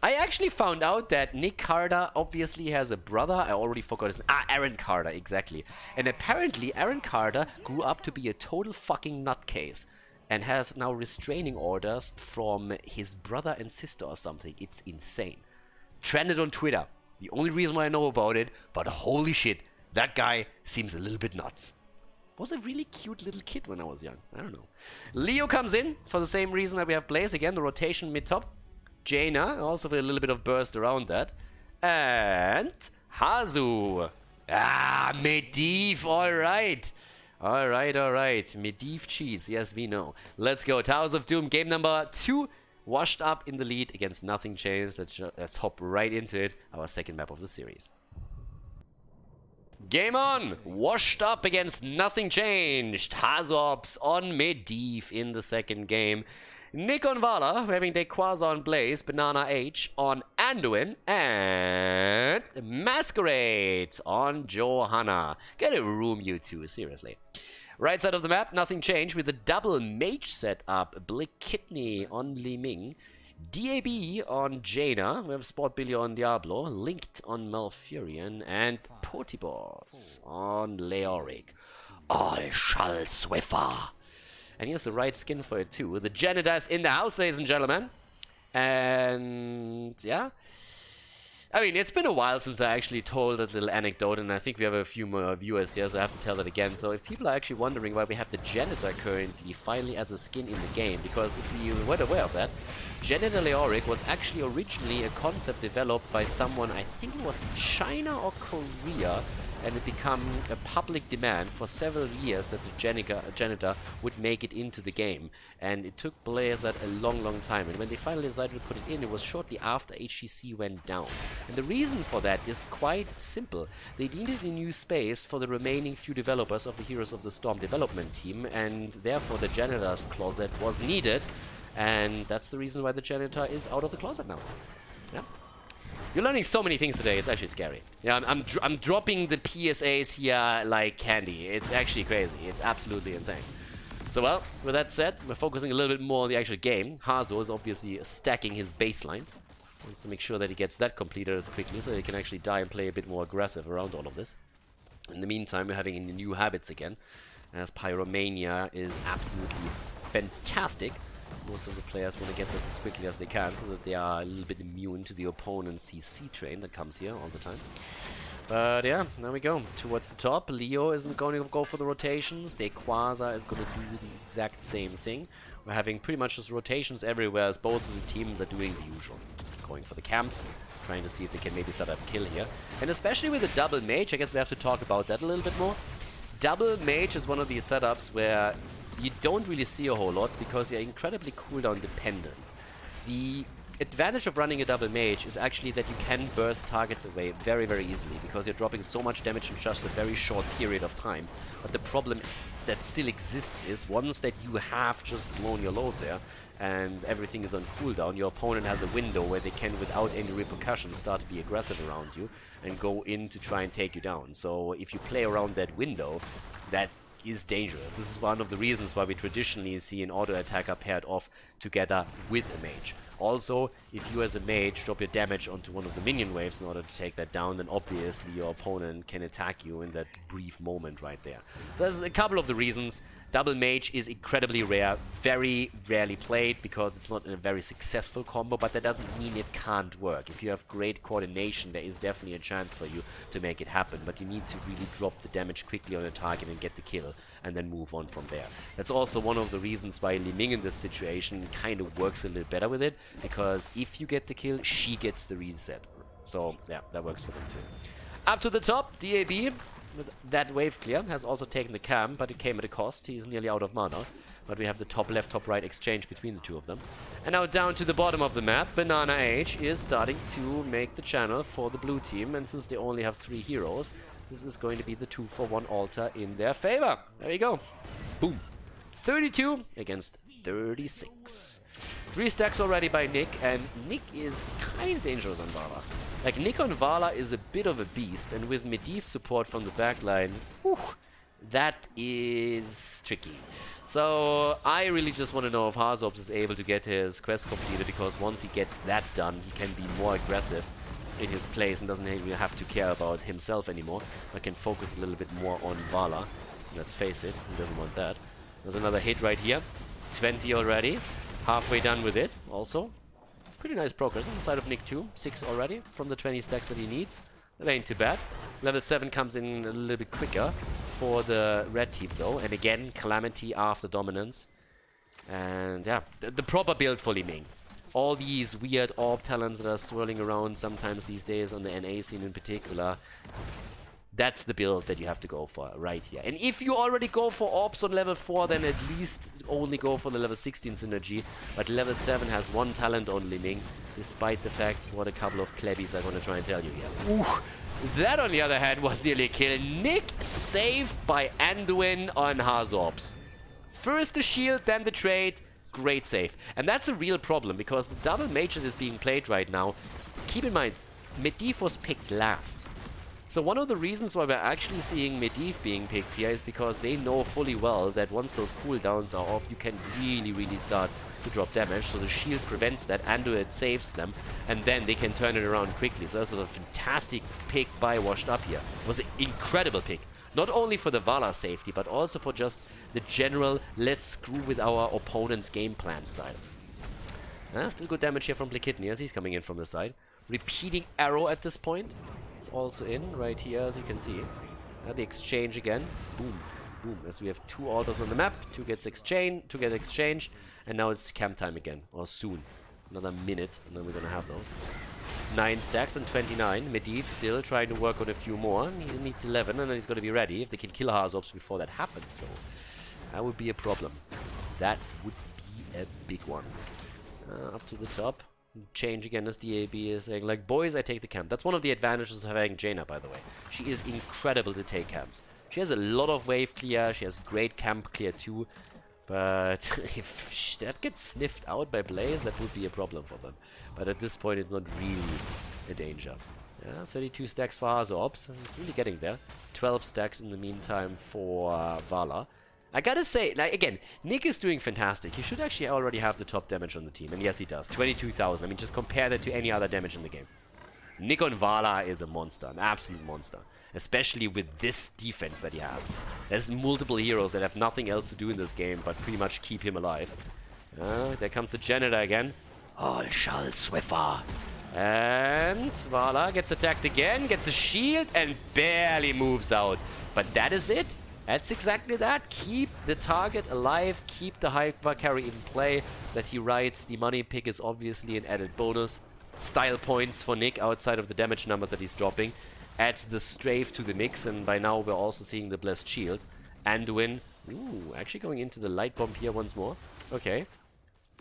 I actually found out that Nick Carter obviously has a brother. I already forgot his name. Aaron Carter, exactly. And apparently Aaron Carter grew up to be a total fucking nutcase and has now restraining orders from his brother and sister or something. It's insane. Trended on Twitter. The only reason why I know about it, but holy shit, that guy seems a little bit nuts. Was a really cute little kid when I was young. I don't know. Leo comes in for the same reason that we have Blaze. Again, the rotation mid-top. Jaina, also with a little bit of burst around that. And Hazu. Medivh, alright. Alright. Medivh cheats. Yes, we know. Let's go. Towers of Doom, game number 2. Washed up in the lead against Nothing Changed. Let's hop right into it. Our second map of the series. Game on! Washed up against Nothing Changed. Hazorps on Medivh in the second game. Nick on Vala, having the Quasar on Blaze, Banana H on Anduin, and Masquerade on Johanna. Get a room, you two, seriously. Right side of the map, Nothing Changed with a double mage setup. Blick Kidney on Li Ming. DAB on Jaina. We have Sport Billy on Diablo. Linked on Malfurion. And Portibos on Leoric. I shall Swiffer. And he has the right skin for it too. The janitor is in the house, ladies and gentlemen. And yeah. I mean, it's been a while since I actually told that little anecdote, and I think we have a few more viewers here, so I have to tell that again. So if people are actually wondering why we have the janitor currently finally as a skin in the game, because if you weren't aware of that, Janitor Leoric was actually originally a concept developed by someone, I think it was China or Korea, and it became a public demand for several years that the janitor would make it into the game. And it took Blizzard a long time. And when they finally decided to put it in, it was shortly after HGC went down. And the reason for that is quite simple. They needed a new space for the remaining few developers of the Heroes of the Storm development team, and therefore the janitor's closet was needed. And that's the reason why the janitor is out of the closet now. Yeah. You're learning so many things today, it's actually scary. Yeah, I'm dropping the PSAs here like candy. It's actually crazy. It's absolutely insane. So, well, with that said, we're focusing a little bit more on the actual game. Hazo is obviously stacking his baseline. Wants to make sure that he gets that completed as quickly so he can actually die and play a bit more aggressive around all of this. In the meantime, we're having new habits again, as Pyromania is absolutely fantastic. Most of the players want to get this as quickly as they can so that they are a little bit immune to the opponent's CC train that comes here all the time. But yeah, there we go. Towards the top, Leo isn't going to go for the rotations. Quasar is going to do the exact same thing. We're having pretty much just rotations everywhere as both of the teams are doing the usual. Going for the camps, trying to see if they can maybe set up a kill here. And especially with the double mage, I guess we have to talk about that a little bit more. Double mage is one of these setups where you don't really see a whole lot because you're incredibly cooldown dependent. The advantage of running a double mage is actually that you can burst targets away very easily because you're dropping so much damage in just a very short period of time. But the problem that still exists is once that you have just blown your load there and everything is on cooldown, your opponent has a window where they can, without any repercussions, start to be aggressive around you and go in to try and take you down. So if you play around that window, that is dangerous. This is one of the reasons why we traditionally see an auto attacker paired off together with a mage. Also, if you as a mage drop your damage onto one of the minion waves in order to take that down, then obviously your opponent can attack you in that brief moment right there. There's a couple of the reasons. Double mage is incredibly rare, very rarely played because it's not a very successful combo, but that doesn't mean it can't work. If you have great coordination, there is definitely a chance for you to make it happen, but you need to really drop the damage quickly on a target and get the kill, and then move on from there. That's also one of the reasons why Li Ming in this situation kind of works a little better with it, because if you get the kill, she gets the reset. So yeah, that works for them too. Up to the top, DAB. With that wave clear has also taken the cam, but it came at a cost. He's nearly out of mana, but we have the top left, top right exchange between the two of them. And now down to the bottom of the map, Banana H is starting to make the channel for the blue team, and since they only have 3 heroes, this is going to be the 2-for-1 altar in their favor. There you go. Boom. 32 against 36. 3 stacks already by Nick, and Nick is kind of dangerous on Vala. Like, Nick on Vala is a bit of a beast, and with Medivh support from the backline, whew, that is tricky. So I really just want to know if Hazorps is able to get his quest completed, because once he gets that done, he can be more aggressive in his place and doesn't even have to care about himself anymore, but can focus a little bit more on Vala. Let's face it, who doesn't want that? There's another hit right here. 20 already. Halfway done with it, also. Pretty nice progress on the side of Nick too. 6 already from the 20 stacks that he needs. That ain't too bad. Level 7 comes in a little bit quicker for the red team though. And again, Calamity after Dominance. And yeah, the proper build for Li Ming. All these weird orb talents that are swirling around sometimes these days on the NA scene in particular. That's the build that you have to go for right here. And if you already go for orbs on level 4, then at least only go for the level 16 synergy. But level 7 has one talent only, Ming, despite the fact what a couple of plebbies are going to try and tell you here. Ooh. That, on the other hand, was nearly a kill. Nick saved by Anduin on Hazorbs. First the shield, then the trade. Great save. And that's a real problem, because the double mage that is being played right now, keep in mind, Medivh was picked last. So one of the reasons why we're actually seeing Medivh being picked here is because they know fully well that once those cooldowns are off, you can really start to drop damage. So the shield prevents that, Anduin saves them, and then they can turn it around quickly. So that's a fantastic pick by Washed Up here. It was an incredible pick. Not only for the Vala safety, but also for just the general let's screw with our opponent's game plan style. Still good damage here from Blakitny as he's coming in from the side. Repeating arrow at this point. It's also in right here, as you can see. The exchange again. Boom. Boom. As we have 2 autos on the map. 2 get exchanged. And now it's camp time again. Or soon. Another minute. And then we're going to have those. 9 stacks and 29. Medivh still trying to work on a few more. He needs 11 and then he's going to be ready. If they can kill Hazorbs before that happens, though, that would be a problem. That would be a big one. Up to the top. Change again as DAB is saying, like, boys, I take the camp. That's one of the advantages of having Jaina, by the way. She is incredible to take camps. She has a lot of wave clear. She has great camp clear too. But if that gets sniffed out by Blaze, that would be a problem for them. But at this point, it's not really a danger. Yeah, 32 stacks for Hazorbs. He's really getting there. 12 stacks in the meantime for Vala. I gotta say, like, again, Nick is doing fantastic. He should actually already have the top damage on the team. And yes, he does. 22,000. I mean, just compare that to any other damage in the game. Nick on Vala is a monster. An absolute monster. Especially with this defense that he has. There's multiple heroes that have nothing else to do in this game but pretty much keep him alive. There comes the janitor again. All shall Swiffer. And Vala gets attacked again, gets a shield, and barely moves out. But that is it. That's exactly that. Keep the target alive, keep the hyper carry in play that he writes. The money pick is obviously an added bonus. Style points for Nick outside of the damage number that he's dropping. Adds the strafe to the mix, and by now we're also seeing the blessed shield. Anduin, ooh, actually going into the light bomb here once more. Okay.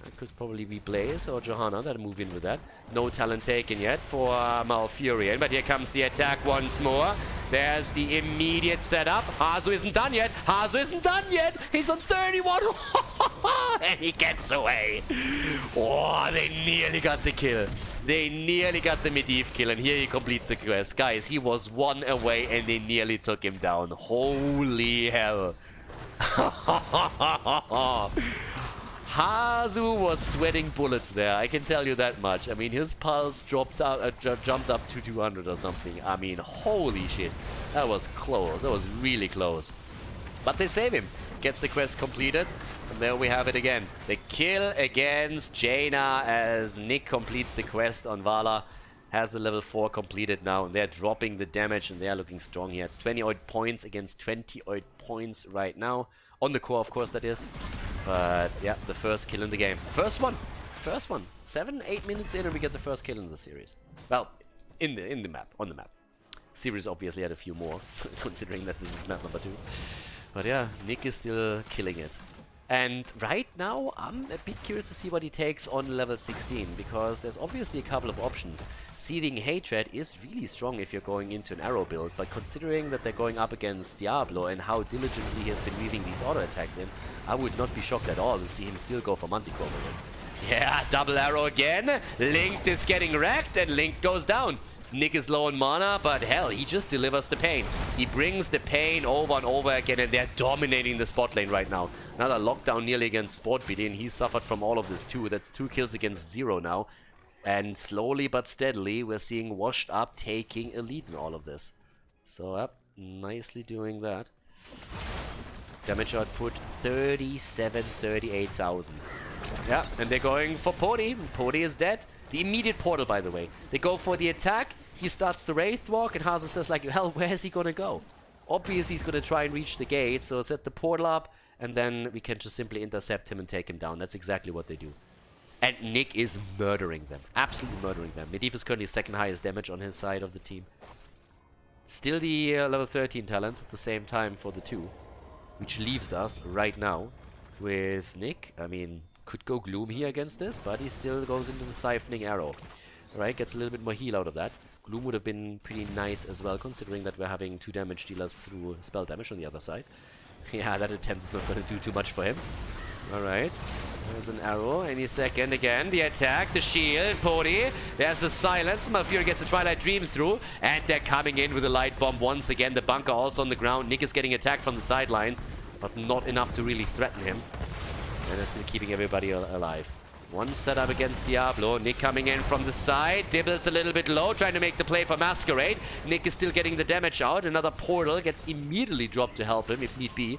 That could probably be Blaze or Johanna that'll move in with that. No talent taken yet for Malfurion, but here comes the attack once more. There's the immediate setup. Hazu isn't done yet. Hazu isn't done yet. He's on 31. And he gets away. Oh, they nearly got the kill. They nearly got the Medivh kill, and here he completes the quest. Guys, he was 1 away, and they nearly took him down. Holy hell. Hazu was sweating bullets there, I can tell you that much. I mean, his pulse jumped up to 200 or something. I mean, holy shit. That was close. That was really close. But they save him. Gets the quest completed. And there we have it again. The kill against Jaina as Nick completes the quest on Vala. Has the level 4 completed now. And they're dropping the damage and they're looking strong here. It's 20 odd points against 20 odd points right now. On the core, of course, that is. But yeah, the first kill in the game. First one. 7-8 minutes later, we get the first kill in the series. Well, in the map, on the map. Series obviously had a few more, considering that this is map number 2. But yeah, Nick is still killing it. And right now, I'm a bit curious to see what he takes on level 16, because there's obviously a couple of options. Seething Hatred is really strong if you're going into an arrow build, but considering that they're going up against Diablo and how diligently he has been weaving these auto attacks in, I would not be shocked at all to see him still go for Manticore with this. Yeah, double arrow again. Link is getting wrecked and Link goes down. Nick is low on mana, but hell, he just delivers the pain. He brings the pain over and over again, and they're dominating the spot lane right now. Another lockdown nearly against SportBD, and he suffered from all of this too. That's 2 kills against 0 now. And slowly but steadily, we're seeing Washed Up taking a lead in all of this. So, up, nicely doing that. Damage output, 38,000. Yeah, and they're going for Pody. Pody is dead. The immediate portal, by the way. They go for the attack. He starts the Wraith Walk, and Hazu says, like, hell, where is he gonna go? Obviously, he's gonna try and reach the gate, so set the portal up, and then we can just simply intercept him and take him down. That's exactly what they do. And Nick is murdering them. Absolutely murdering them. Medivh is currently second highest damage on his side of the team. Still the level 13 talents at the same time for the 2. Which leaves us right now with Nick. I mean, could go Gloom here against this, but he still goes into the Siphoning Arrow. Alright, gets a little bit more heal out of that. Gloom would have been pretty nice as well, considering that we're having 2 damage dealers through spell damage on the other side. Yeah, that attempt is not going to do too much for him. Alright, there's an arrow any second again. The attack, the shield, Pody. There's the silence. Malfurion gets the Twilight Dream through, and they're coming in with a light bomb once again. The bunker also on the ground. Nick is getting attacked from the sidelines, but not enough to really threaten him. And they're still keeping everybody alive. One setup against Diablo. Nick coming in from the side. Dibble's a little bit low, trying to make the play for Masquerade. Nick is still getting the damage out. Another portal gets immediately dropped to help him if need be.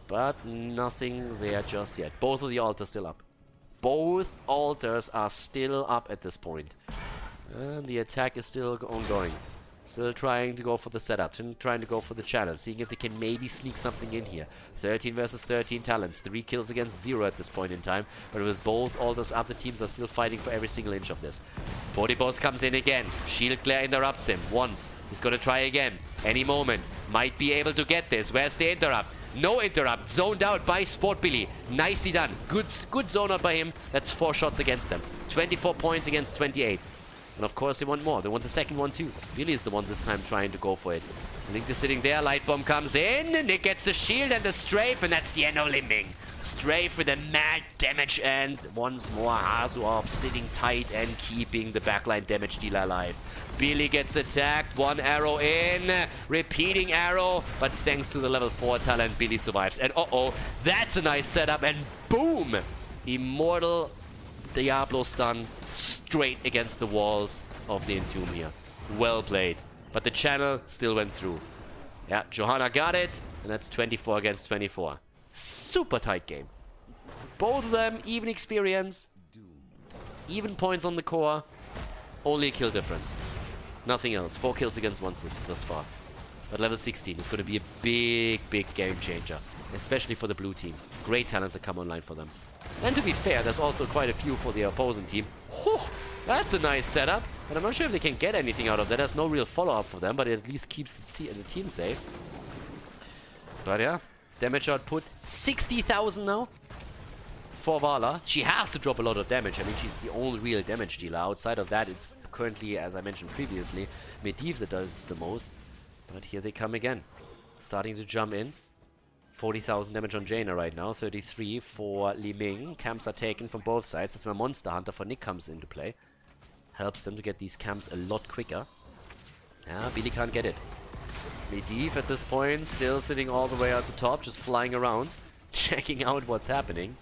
But nothing there just yet. Both of the altars still up. Both altars are still up at this point. And the attack is still ongoing. Still trying to go for the setup, trying to go for the channel, seeing if they can maybe sneak something in here. 13 versus 13 talents, 3 kills against 0 at this point in time. But with both altars up, the teams are still fighting for every single inch of this. Boss comes in again. Shield Glare interrupts him once. He's going to try again. Any moment. Might be able to get this. Where's the interrupt? No interrupt. Zoned out by Sport Billy. Nicely done. Good zone out by him. That's 4 shots against them. 24 points against 28. And of course they want more. They want the second one too. Billy is the one this time trying to go for it. Link is sitting there. Light bomb comes in. Nick gets the shield and the strafe, and that's the Eno Limbing. Strafe with a mad damage, and once more Hazuop sitting tight and keeping the backline damage dealer alive. Billy gets attacked. 1 arrow in. Repeating arrow. But thanks to the level 4 talent, Billy survives. And that's a nice setup. And boom! Immortal Diablo stun straight against the walls of the Entomb here. Well played. But the channel still went through. Yeah, Johanna got it. And that's 24 against 24. Super tight game. Both of them, even experience. Even points on the core. Only a kill difference. Nothing else. 4 kills against 1 thus far. But level 16 is going to be a big game changer. Especially for the blue team. Great talents that come online for them. And to be fair, there's also quite a few for the opposing team. Whew, that's a nice setup. But I'm not sure if they can get anything out of that. There's no real follow-up for them, but it at least keeps the team safe. But yeah, damage output 60,000 now for Vala. She has to drop a lot of damage. I mean, she's the only real damage dealer. Outside of that, it's currently, as I mentioned previously, Medivh that does the most. But here they come again. Starting to jump in. 40,000 damage on Jaina right now, 33 for Li Ming. Camps are taken from both sides. That's where Monster Hunter for Nick comes into play. Helps them to get these camps a lot quicker. Yeah, Billy can't get it. Medivh at this point, still sitting all the way at the top, just flying around, checking out what's happening.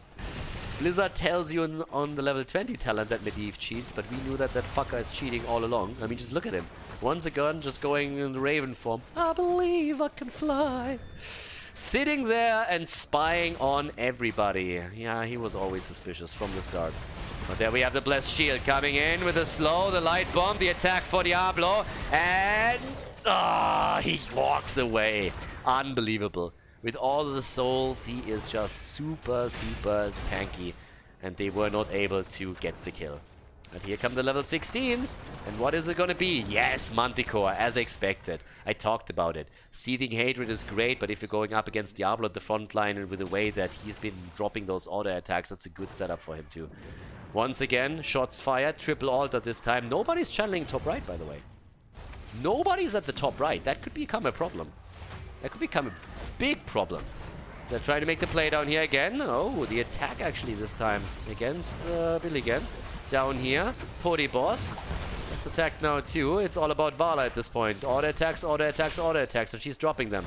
Blizzard tells you on the level 20 talent that Medivh cheats, but we knew that that fucker is cheating all along. I mean, just look at him. Once again, just going in the Raven form. I believe I can fly. Sitting there and spying on everybody. Yeah, he was always suspicious from the start. But there we have the Blessed Shield coming in with the slow, the light bomb, the attack for Diablo. And he walks away. Unbelievable. With all the souls, he is just super tanky. And they were not able to get the kill. But here come the level 16s. And what is it going to be? Yes, Manticore, as expected. I talked about it. Seething Hatred is great, but if you're going up against Diablo at the front line and with the way that he's been dropping those auto attacks, that's a good setup for him too. Once again, shots fired. Triple altar this time. Nobody's channeling top right, by the way. Nobody's at the top right. That could become a problem. That could become a big problem. So they're trying to make the play down here again. Oh, the attack actually this time against Billy again. Down here, Pody Boss. Let's attack now too. It's all about Vala at this point. Auto attacks, and she's dropping them.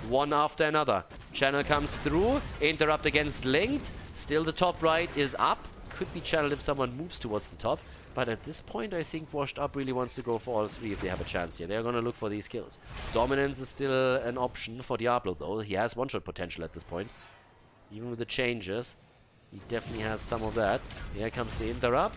One after another. Channel comes through. Interrupt against Linked. Still the top right is up. Could be channeled if someone moves towards the top. But at this point, I think Washed Up really wants to go for all 3 if they have a chance here. They're going to look for these kills. Dominance is still an option for Diablo, though. He has one-shot potential at this point. Even with the changes, he definitely has some of that. Here comes the interrupt.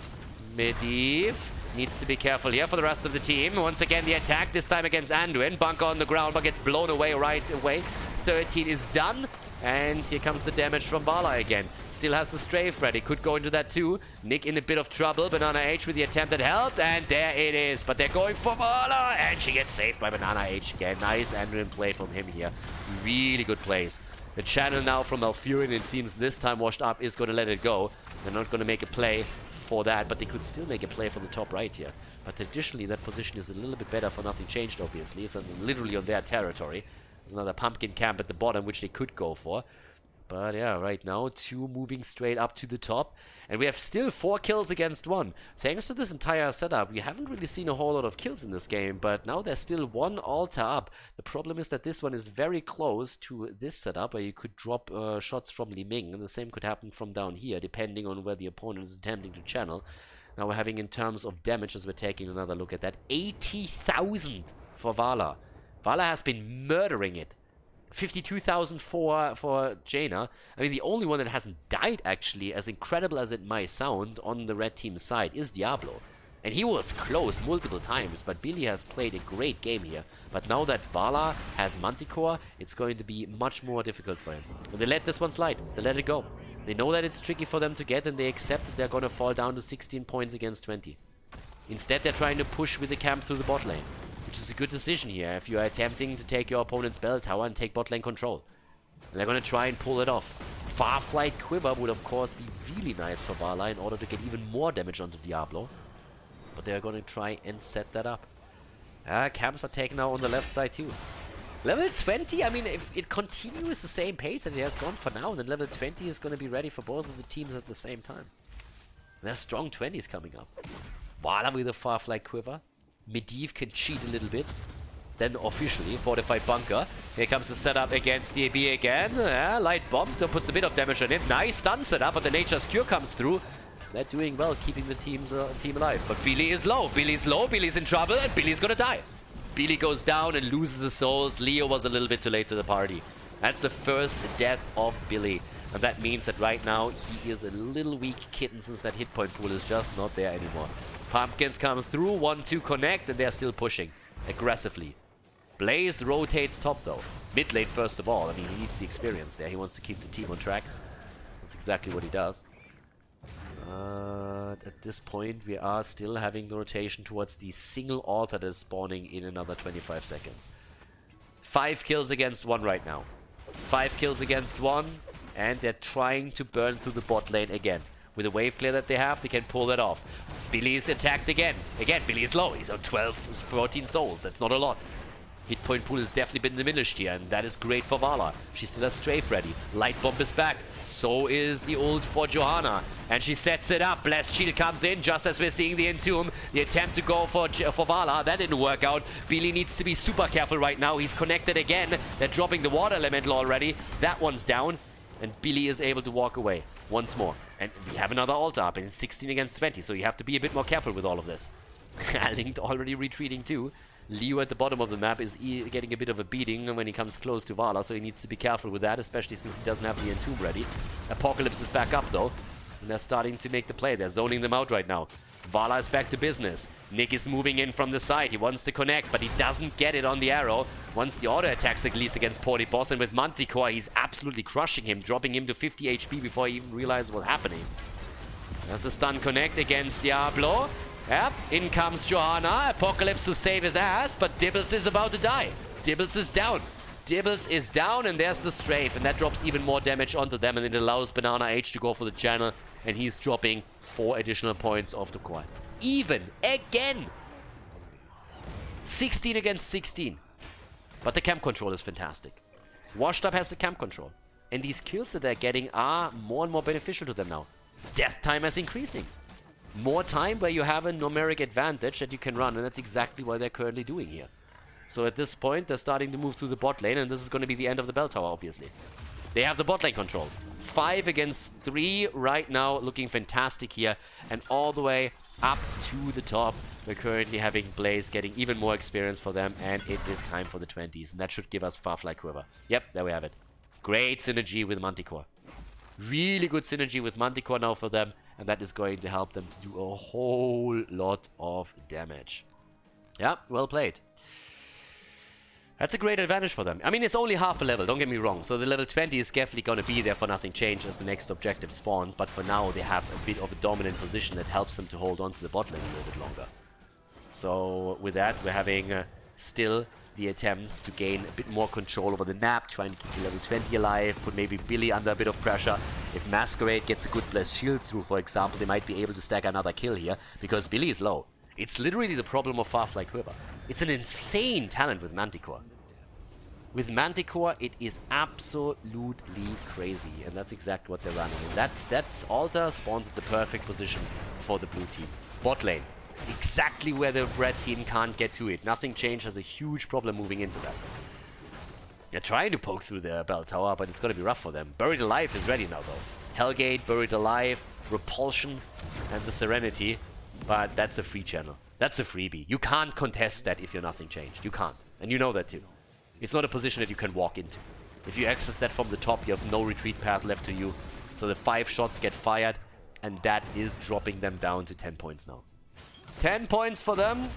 Medivh needs to be careful here for the rest of the team. Once again, the attack, this time against Anduin. Bunker on the ground, but gets blown away right away. 13 is done. And here comes the damage from Vala again. Still has the strafe ready. Could go into that too. Nick in a bit of trouble. Banana H with the attempt that helped. And there it is. But they're going for Vala. And she gets saved by Banana H again. Nice Andrian play from him here. Really good plays. The channel now from Alfurion, it seems this time Washed Up is going to let it go. They're not going to make a play for that. But they could still make a play from the top right here. But traditionally that position is a little bit better for Nothing Changed, obviously. It's literally on their territory. There's another pumpkin camp at the bottom, which they could go for. But yeah, right now, 2 moving straight up to the top. And we have still 4 kills against 1. Thanks to this entire setup, we haven't really seen a whole lot of kills in this game. But now there's still 1 altar up. The problem is that this one is very close to this setup, where you could drop shots from Li Ming. And the same could happen from down here, depending on where the opponent is attempting to channel. Now we're having, in terms of damage, as we're taking another look at that, 80,000 for Vala. Vala has been murdering it. 52,000 for Jaina. I mean, the only one that hasn't died, actually, as incredible as it might sound, on the red team's side, is Diablo. And he was close multiple times, but Billy has played a great game here. But now that Vala has Manticore, it's going to be much more difficult for him. And they let this one slide. They let it go. They know that it's tricky for them to get, and they accept that they're going to fall down to 16 points against 20. Instead, they're trying to push with the camp through the bot lane. Which is a good decision here if you are attempting to take your opponent's bell tower and take bot lane control. And they're going to try and pull it off. Farflight Quiver would of course be really nice for Vala in order to get even more damage onto Diablo. But they're going to try and set that up. Camps are taken now on the left side too. Level 20, I mean, if it continues the same pace that it has gone for now, then level 20 is going to be ready for both of the teams at the same time. There's strong 20s coming up. Vala with a Farflight Quiver. Medivh can cheat a little bit. Then officially, Fortified Bunker. Here comes the setup against DB again. Light Bomb puts a bit of damage on it. Nice stun setup, but the Nature's Cure comes through. They're doing well, keeping the team alive. But Billy is low. Billy's low. Billy's in trouble, and Billy's gonna die. Billy goes down and loses the souls. Leo was a little bit too late to the party. That's the first death of Billy. And that means that right now, he is a little weak kitten since that hit point pool is just not there anymore. Pumpkins come through, 1-2 connect, and they're still pushing aggressively. Blaze rotates top though. Mid lane first of all. I mean, he needs the experience there. He wants to keep the team on track. That's exactly what he does. At this point, we are still having the rotation towards the single altar that is spawning in another 25 seconds. 5 kills against 1 right now. 5 kills against 1, and they're trying to burn through the bot lane again. With the wave clear that they have, they can pull that off. Billy is attacked again. Again, Billy is low. He's on 12, 14 souls. That's not a lot. Hit point pool has definitely been diminished here, and that is great for Vala. She still has strafe ready. Light Bomb is back. So is the ult for Johanna. And she sets it up. Blessed Shield comes in just as we're seeing the Entomb. The attempt to go for Vala. That didn't work out. Billy needs to be super careful right now. He's connected again. They're dropping the water elemental already. That one's down. And Billy is able to walk away once more. And we have another altar up, and it's 16 against 20, so you have to be a bit more careful with all of this. Linked already retreating too. Leo at the bottom of the map is getting a bit of a beating when he comes close to Vala, so he needs to be careful with that, especially since he doesn't have the Entomb ready. Apocalypse is back up though, and they're starting to make the play. They're zoning them out right now. Vala is back to business. Nick is moving in from the side. He wants to connect, but he doesn't get it on the arrow. Once the auto attacks at least against Porty Boss, and with Manticore, he's absolutely crushing him, dropping him to 50 HP before he even realizes what's happening. There's the stun connect against Diablo. Yep, in comes Johanna. Apocalypse to save his ass, but Dibbles is about to die. Dibbles is down. Dibbles is down, and there's the strafe, and that drops even more damage onto them, and it allows Banana H to go for the channel, and he's dropping 4 additional points off the core. Even again! 16 against 16. But the camp control is fantastic. Washed Up has the camp control, and these kills that they're getting are more and more beneficial to them now. Death time is increasing. More time where you have a numeric advantage that you can run, and that's exactly what they're currently doing here. So at this point, they're starting to move through the bot lane, and this is going to be the end of the bell tower, obviously. They have the bot lane control. 5 against 3 right now, looking fantastic here. And all the way up to the top, we're currently having Blaze getting even more experience for them, and it is time for the 20s. And that should give us Farfly Quiver. Yep, there we have it. Great synergy with Manticore. Really good synergy with Manticore now for them, and that is going to help them to do a whole lot of damage. Yeah, well played. That's a great advantage for them. I mean, it's only half a level, don't get me wrong. So the level 20 is definitely going to be there for nothing change as the next objective spawns. But for now, they have a bit of a dominant position that helps them to hold on to the bot lane a little bit longer. So with that, we're having still the attempts to gain a bit more control over the map, trying to keep the level 20 alive, put maybe Billy under a bit of pressure. If Masquerade gets a good blessed shield through, for example, they might be able to stack another kill here, because Billy is low. It's literally the problem of Firefly Quiver. It's an insane talent with Manticore. With Manticore, it is absolutely crazy, and that's exactly what they're running. And that's Altar spawns at the perfect position for the blue team. Bot lane, exactly where the red team can't get to it. Nothing Change has a huge problem moving into that. They're trying to poke through the bell tower, but it's going to be rough for them. Buried Alive is ready now, though. Hellgate, Buried Alive, Repulsion, and the Serenity. But that's a free channel. That's a freebie. You can't contest that if you're Nothing Changed. You can't. And you know that too. It's not a position that you can walk into. If you access that from the top, you have no retreat path left to you. So the 5 shots get fired, and that is dropping them down to 10 points now. 10 points for them,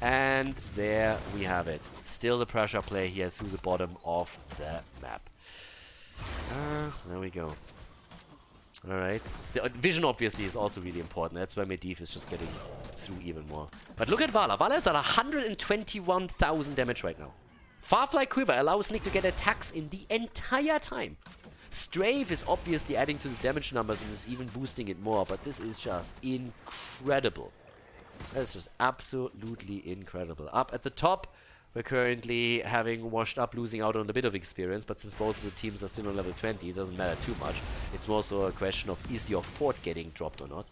and there we have it. Still the pressure play here through the bottom of the map. There we go. Alright. Vision obviously is also really important. That's why Medivh is just getting through even more. But look at Vala. Vala is at 121,000 damage right now. Firefly Quiver allows Nick to get attacks in the entire time. Strafe is obviously adding to the damage numbers and is even boosting it more, but this is just incredible. That's just absolutely incredible. Up at the top, we're currently having Washed Up losing out on a bit of experience, but since both of the teams are still on level 20, it doesn't matter too much. It's more so a question of, is your fort getting dropped or not?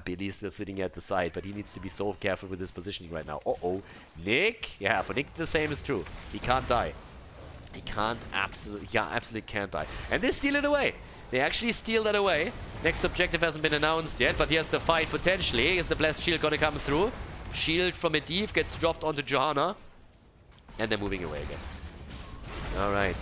Billy's still sitting at the side, but he needs to be so careful with his positioning right now. Uh-oh. Nick? Yeah, for Nick the same is true. He can't die. He can't absolutely can't die. And they steal it away. They actually steal that away. Next objective hasn't been announced yet, but here's the fight potentially. Is the Blessed Shield gonna come through? Shield from Medivh gets dropped onto Johanna. And they're moving away again. Alright.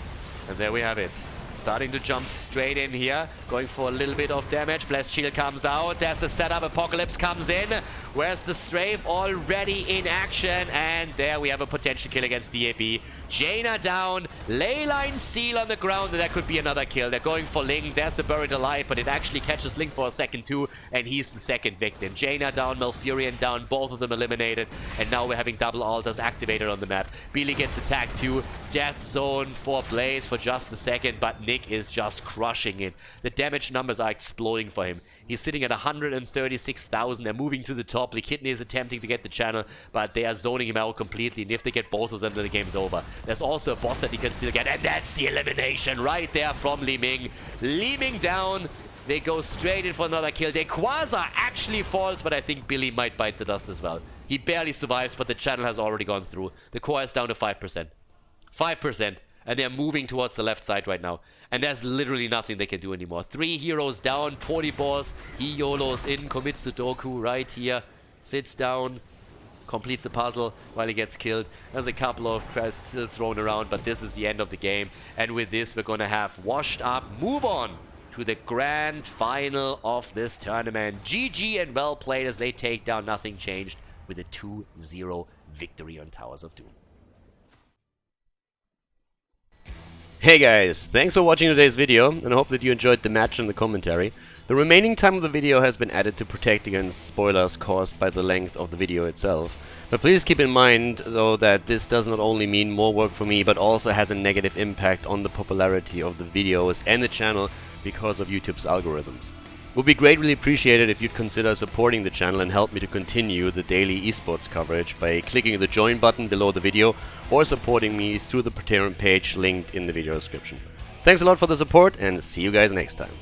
And there we have it. Starting to jump straight in here. Going for a little bit of damage. Blessed Shield comes out. There's the setup. Apocalypse comes in. Where's the Strafe? Already in action. And there we have a potential kill against DAB. Jaina down. Leyline Seal on the ground. And that could be another kill. They're going for Ling. There's the Buried Alive. But it actually catches Ling for a second too. And he's the second victim. Jaina down. Malfurion down. Both of them eliminated. And now we're having double altars activated on the map. Billy gets attacked too. Death Zone for Blaze for just a second. But Nick is just crushing it. The damage numbers are exploding for him. He's sitting at 136,000. They're moving to the top. The Kidney is attempting to get the channel, but they are zoning him out completely. And if they get both of them, then the game's over. There's also a boss that he can still get, and that's the elimination right there from Li Ming. Li Ming down. They go straight in for another kill. Quasar actually falls, but I think Billy might bite the dust as well. He barely survives, but the channel has already gone through. The core is down to 5%. 5%. And they're moving towards the left side right now. And there's literally nothing they can do anymore. 3 heroes down. Polyboss. He YOLOs in. Commits to Doku right here. Sits down. Completes the puzzle while he gets killed. There's a couple of crests still thrown around. But this is the end of the game. And with this, we're going to have Washed Up move on to the grand final of this tournament. GG and well played as they take down Nothing Changed with a 2-0 victory on Towers of Doom. Hey guys, thanks for watching today's video, and I hope that you enjoyed the match and the commentary. The remaining time of the video has been added to protect against spoilers caused by the length of the video itself. But please keep in mind, though, that this does not only mean more work for me, but also has a negative impact on the popularity of the videos and the channel because of YouTube's algorithms. It would be greatly appreciated if you'd consider supporting the channel and help me to continue the daily esports coverage by clicking the join button below the video or supporting me through the Patreon page linked in the video description. Thanks a lot for the support and see you guys next time.